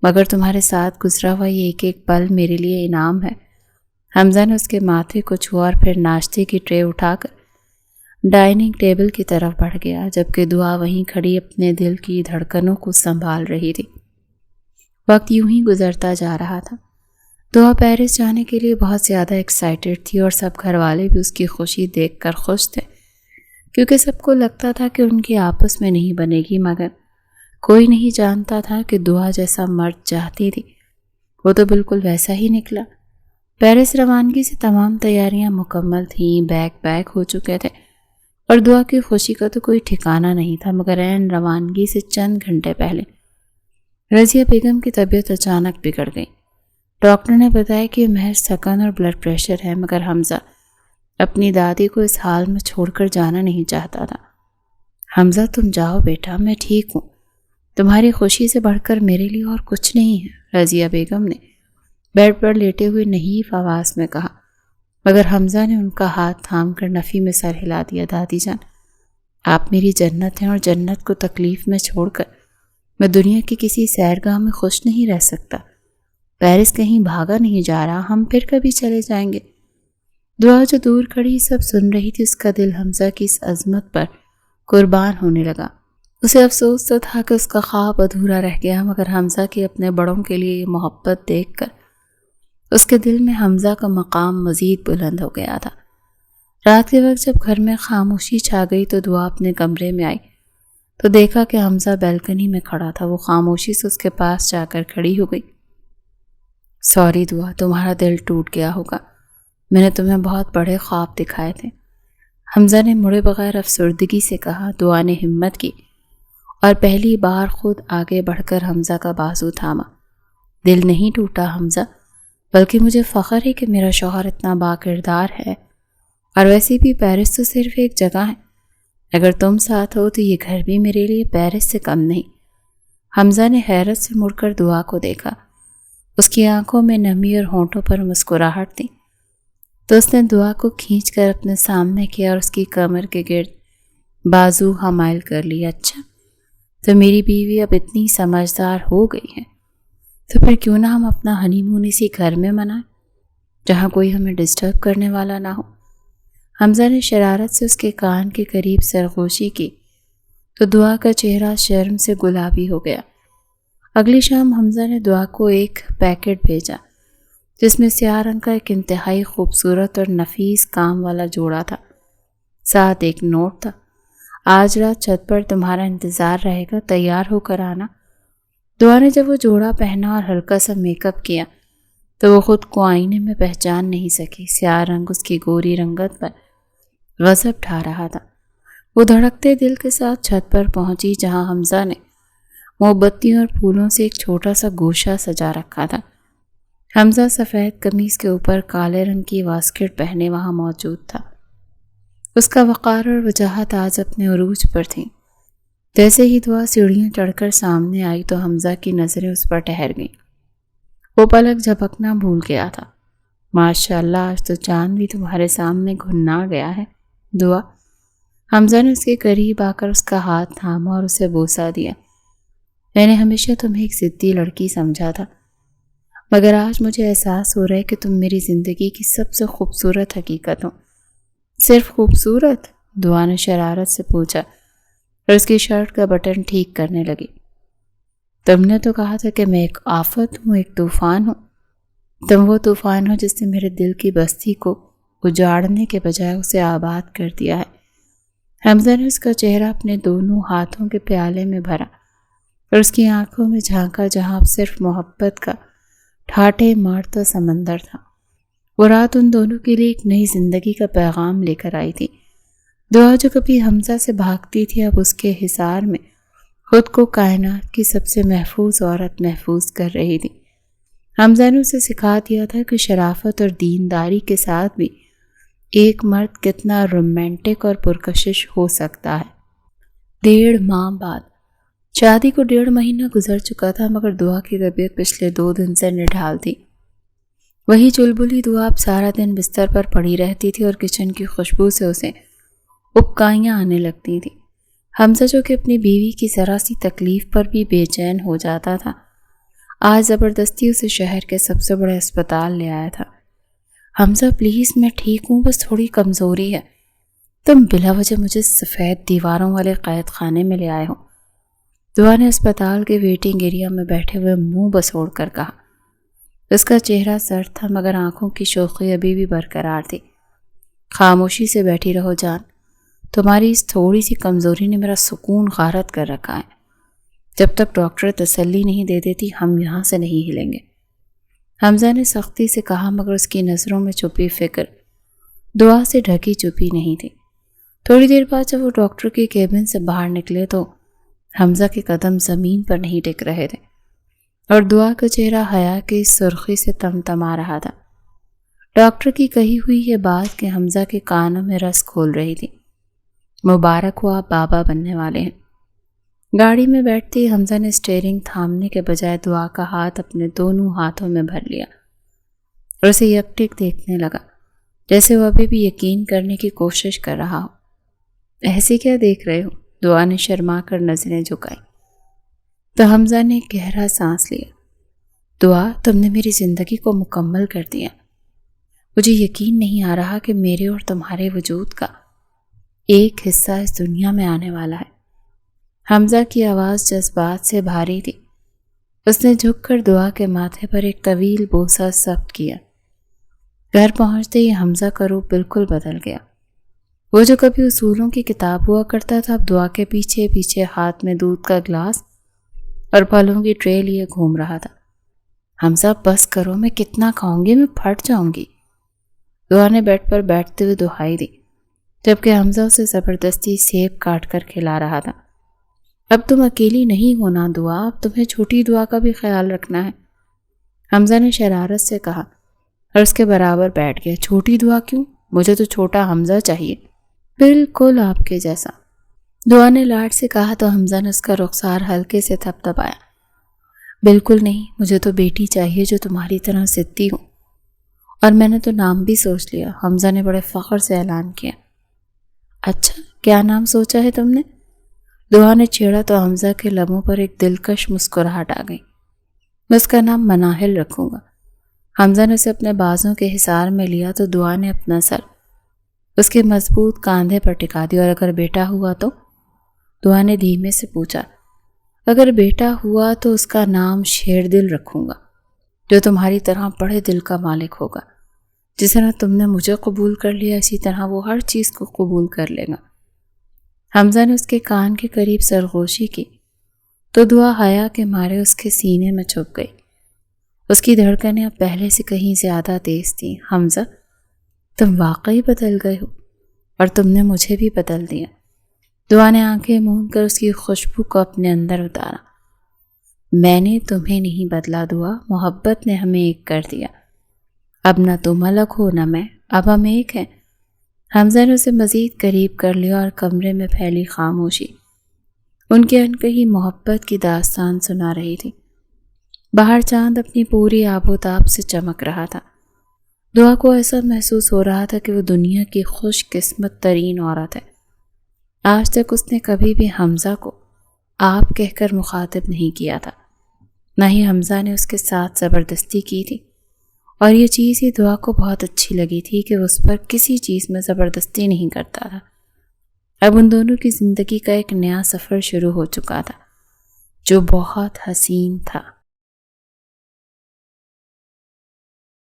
مگر تمہارے ساتھ گزرا ہوا یہ ایک ایک پل میرے لیے انعام ہے۔ حمزہ نے اس کے ماتھے کو چھوا اور پھر ناشتے کی ٹرے اٹھا کر ڈائننگ ٹیبل کی طرف بڑھ گیا، جبکہ دعا وہیں کھڑی اپنے دل کی دھڑکنوں کو سنبھال رہی تھی۔ وقت یوں ہی گزرتا جا رہا تھا۔ دعا پیرس جانے کے لیے بہت زیادہ ایکسائٹڈ تھی اور سب گھر والے بھی اس کی خوشی دیکھ کر خوش تھے، کیونکہ سب کو لگتا تھا کہ ان کی آپس میں نہیں بنے گی، مگر کوئی نہیں جانتا تھا کہ دعا جیسا مرد چاہتی تھی وہ تو بالکل ویسا ہی نکلا۔ پیرس روانگی سے تمام تیاریاں مکمل تھیں، بیگ پیک ہو چکے تھے اور دعا کی خوشی کا تو کوئی ٹھکانہ نہیں تھا، مگر عین روانگی سے چند گھنٹے پہلے رضیہ بیگم کی طبیعت اچانک بگڑ گئی۔ ڈاکٹر نے بتایا کہ محض تھکن اور بلڈ پریشر ہے، مگر حمزہ اپنی دادی کو اس حال میں چھوڑ کر جانا نہیں چاہتا تھا۔ حمزہ تم جاؤ بیٹا، میں ٹھیک ہوں، تمہاری خوشی سے بڑھ کر میرے لیے اور کچھ نہیں ہے، رضیہ بیگم نے بیڈ پر لیٹے ہوئے نحیف آواز میں کہا، مگر حمزہ نے ان کا ہاتھ تھام کر نفی میں سر ہلا دیا۔ دادی جان، آپ میری جنت ہیں اور جنت کو تکلیف میں چھوڑ کر میں دنیا کی کسی سیرگاہ میں خوش نہیں رہ سکتا۔ پیرس کہیں بھاگا نہیں جا رہا، ہم پھر کبھی چلے جائیں گے۔ دعا جو دور کھڑی سب سن رہی تھی، اس کا دل حمزہ کی اس عظمت پر قربان ہونے لگا۔ اسے افسوس تو تھا کہ اس کا خواب ادھورا رہ گیا، مگر حمزہ کی اپنے بڑوں کے لیے یہ محبت دیکھ کر اس کے دل میں حمزہ کا مقام مزید بلند ہو گیا تھا۔ رات کے وقت جب گھر میں خاموشی چھا گئی تو دعا اپنے کمرے میں آئی تو دیکھا کہ حمزہ بیلکنی میں کھڑا تھا۔ وہ خاموشی سے اس کے پاس جا کر کھڑی ہو گئی۔ سوری دعا، تمہارا دل ٹوٹ گیا ہوگا، میں نے تمہیں بہت بڑے خواب دکھائے تھے، حمزہ نے مڑے بغیر افسردگی سے کہا۔ دعا نے ہمت کی اور پہلی بار خود آگے بڑھ کر حمزہ کا بازو تھاما۔ دل نہیں ٹوٹا حمزہ، بلکہ مجھے فخر ہے کہ میرا شوہر اتنا باکردار ہے، اور ویسے بھی پیرس تو صرف ایک جگہ ہے، اگر تم ساتھ ہو تو یہ گھر بھی میرے لیے پیرس سے کم نہیں۔ حمزہ نے حیرت سے مڑ کر دعا کو دیکھا، اس کی آنکھوں میں نمی اور ہونٹوں پر مسکراہٹ تھی، تو اس نے دعا کو کھینچ کر اپنے سامنے کیا اور اس کی کمر کے گرد بازو حمائل کر لیا۔ اچھا، تو میری بیوی اب اتنی سمجھدار ہو گئی ہے، تو پھر کیوں نہ ہم اپنا ہنی مون اسی گھر میں منائیں جہاں کوئی ہمیں ڈسٹرب کرنے والا نہ ہو۔ حمزہ نے شرارت سے اس کے کان کے قریب سرگوشی کی تو دعا کا چہرہ شرم سے گلابی ہو گیا۔ اگلی شام حمزہ نے دعا کو ایک پیکٹ بھیجا جس میں سیاہ رنگ کا ایک انتہائی خوبصورت اور نفیس کام والا جوڑا تھا، ساتھ ایک نوٹ تھا، آج رات چھت پر تمہارا انتظار رہے گا، تیار ہو کر آنا۔ دعا نے جب وہ جوڑا پہنا اور ہلکا سا میک اپ کیا تو وہ خود کو آئینے میں پہچان نہیں سکی۔ سیاہ رنگ اس کی گوری رنگت پر غضب ڈھا رہا تھا۔ وہ دھڑکتے دل کے ساتھ چھت پر پہنچی جہاں حمزہ نے موم بتیوں اور پھولوں سے ایک چھوٹا سا گوشہ سجا رکھا تھا۔ حمزہ سفید قمیص کے اوپر کالے رنگ کی واسکٹ پہنے وہاں موجود تھا۔ اس کا وقار اور وجاہت آج اپنے عروج پر تھیں۔ جیسے ہی دعا سیڑھیاں چڑھ کر سامنے آئی تو حمزہ کی نظریں اس پر ٹھہر گئیں۔ وہ پلک جھپکنا بھول گیا تھا۔ ماشاء اللہ، آج تو چاند بھی تمہارے سامنے گھننا گیا ہے دعا۔ حمزہ نے اس کے قریب آ کر اس کا ہاتھ تھاما اور اسے بوسہ دیا۔ میں نے ہمیشہ تمہیں ایک ضدی لڑکی سمجھا تھا، مگر آج مجھے احساس ہو رہا ہے کہ تم میری زندگی کی سب سے خوبصورت حقیقت ہو۔ صرف خوبصورت؟ دعا نے شرارت سے پوچھا اور اس کی شرٹ کا بٹن ٹھیک کرنے لگی۔ تم نے تو کہا تھا کہ میں ایک آفت ہوں، ایک طوفان ہوں۔ تم وہ طوفان ہو جس نے میرے دل کی بستی کو اجاڑنے کے بجائے اسے آباد کر دیا ہے۔ حمزہ نے اس کا چہرہ اپنے دونوں ہاتھوں کے پیالے میں بھرا اور اس کی آنکھوں میں جھانکا جہاں اب صرف محبت کا ٹھاٹھے مارتا سمندر تھا۔ وہ رات ان دونوں کے لیے ایک نئی زندگی کا پیغام لے کر آئی تھی۔ دعا جو کبھی حمزہ سے بھاگتی تھی، اب اس کے حصار میں خود کو کائنات کی سب سے محفوظ عورت محفوظ کر رہی تھی۔ حمزہ نے اسے سکھا دیا تھا کہ شرافت اور دینداری کے ساتھ بھی ایک مرد کتنا رومانٹک اور پرکشش ہو سکتا ہے۔ 1.5 ماہ بعد، شادی کو 1.5 مہینہ گزر چکا تھا، مگر دعا کی طبیعت پچھلے 2 دن سے نڈھال تھی۔ وہی چلبلی دعا اب سارا دن بستر پر پڑی رہتی تھی اور کچن کی خوشبو سے اسے اکائیاں آنے لگتی تھی۔ حمزہ جو کہ اپنی بیوی کی ذرا سی تکلیف پر بھی بے چین ہو جاتا تھا، آج زبردستی اسے شہر کے سب سے بڑے اسپتال لے آیا تھا۔ حمزہ پلیز، میں ٹھیک ہوں، بس تھوڑی کمزوری ہے۔ تم بلا وجہ مجھے سفید دیواروں والے قید خانے میں لے آئے ہو، دعا نے اسپتال کے ویٹنگ ایریا میں بیٹھے ہوئے منہ بسوڑ کر کہا۔ اس کا چہرہ سرد تھا، مگر آنکھوں کی شوخی ابھی بھی برقرار تھی۔ خاموشی سے بیٹھی رہو جان، تمہاری اس تھوڑی سی کمزوری نے میرا سکون غارت کر رکھا ہے۔ جب تک ڈاکٹر تسلی نہیں دے دیتی ہم یہاں سے نہیں ہلیں گے، حمزہ نے سختی سے کہا، مگر اس کی نظروں میں چھپی فکر دعا سے ڈھکی چھپی نہیں تھی۔ تھوڑی دیر بعد جب وہ ڈاکٹر کے کیبن سے باہر نکلے تو حمزہ کے قدم زمین پر نہیں ٹک رہے تھے اور دعا کا چہرہ حیا کی سرخی سے تمتما رہا تھا۔ ڈاکٹر کی کہی ہوئی یہ بات کہ حمزہ کے کانوں میں رس کھول رہی تھی۔ مبارک ہو، آپ بابا بننے والے ہیں۔ گاڑی میں بیٹھتے ہی حمزہ نے اسٹیئرنگ تھامنے کے بجائے دعا کا ہاتھ اپنے دونوں ہاتھوں میں بھر لیا اور اسے یکٹک دیکھنے لگا، جیسے وہ ابھی بھی یقین کرنے کی کوشش کر رہا ہو۔ ایسے کیا دیکھ رہے ہو؟ دعا نے شرما کر نظریں جھکائیں تو حمزہ نے گہرا سانس لیا۔ دعا، تم نے میری زندگی کو مکمل کر دیا۔ مجھے یقین نہیں آ رہا کہ میرے اور تمہارے وجود کا ایک حصہ اس دنیا میں آنے والا ہے۔ حمزہ کی آواز جذبات سے بھاری تھی۔ اس نے جھک کر دعا کے ماتھے پر ایک طویل بوسہ ثبت کیا۔ گھر پہنچتے ہی حمزہ کا روپ بالکل بدل گیا۔ وہ جو کبھی اصولوں کی کتاب ہوا کرتا تھا، اب دعا کے پیچھے پیچھے ہاتھ میں دودھ کا گلاس اور پھلوں کی ٹرے لیے گھوم رہا تھا۔ حمزہ بس کرو، میں کتنا کھاؤں گی، میں پھٹ جاؤں گی، دعا نے بیڈ پر بیٹھتے ہوئے دہائی دی، جبکہ حمزہ اسے زبردستی سیب کاٹ کر کھلا رہا تھا۔ اب تم اکیلی نہیں ہونا دعا، اب تمہیں چھوٹی دعا کا بھی خیال رکھنا ہے، حمزہ نے شرارت سے کہا اور اس کے برابر بیٹھ گیا۔ چھوٹی دعا کیوں؟ مجھے تو چھوٹا حمزہ چاہیے، بالکل آپ کے جیسا، دعا نے لاڈ سے کہا تو حمزہ نے اس کا رخسار ہلکے سے تھپ تھپایا۔ بالکل نہیں، مجھے تو بیٹی چاہیے جو تمہاری طرح ضدی ہو، اور میں نے تو نام بھی سوچ لیا، حمزہ نے بڑے فخر سے اعلان کیا۔ اچھا، کیا نام سوچا ہے تم نے؟ دعا نے چھیڑا تو حمزہ کے لبوں پر ایک دلکش مسکراہٹ آ گئی۔ میں اس کا نام مناہل رکھوں گا۔ حمزہ نے اسے اپنے بازوں کے حصار میں لیا تو دعا نے اپنا سر اس کے مضبوط کاندھے پر ٹکا دیا۔ اور اگر بیٹا ہوا تو؟ دعا نے دھیمے سے پوچھا۔ اگر بیٹا ہوا تو اس کا نام شیر دل رکھوں گا، جو تمہاری طرح بڑے دل کا مالک ہوگا۔ جس طرح تم نے مجھے قبول کر لیا، اسی طرح وہ ہر چیز کو قبول کر لے گا۔ حمزہ نے اس کے کان کے قریب سرگوشی کی تو دعا حیا کے مارے اس کے سینے میں چھپ گئی۔ اس کی دھڑکنیں اب پہلے سے کہیں زیادہ تیز تھیں۔ حمزہ، تم واقعی بدل گئے ہو، اور تم نے مجھے بھی بدل دیا۔ دعا نے آنکھیں موند کر اس کی خوشبو کو اپنے اندر اتارا۔ میں نے تمہیں نہیں بدلا دعا، محبت نے ہمیں ایک کر دیا۔ اب نہ تم الگ ہو نہ میں، اب ہم ایک ہیں۔ حمزہ نے اسے مزید قریب کر لیا اور کمرے میں پھیلی خاموشی ان کے انکہی محبت کی داستان سنا رہی تھی۔ باہر چاند اپنی پوری آب و تاب سے چمک رہا تھا۔ دعا کو ایسا محسوس ہو رہا تھا کہ وہ دنیا کی خوش قسمت ترین عورت ہے۔ آج تک اس نے کبھی بھی حمزہ کو آپ کہہ کر مخاطب نہیں کیا تھا، نہ ہی حمزہ نے اس کے ساتھ زبردستی کی تھی، اور یہ چیز ہی دعا کو بہت اچھی لگی تھی کہ وہ اس پر کسی چیز میں زبردستی نہیں کرتا تھا۔ اب ان دونوں کی زندگی کا ایک نیا سفر شروع ہو چکا تھا جو بہت حسین تھا۔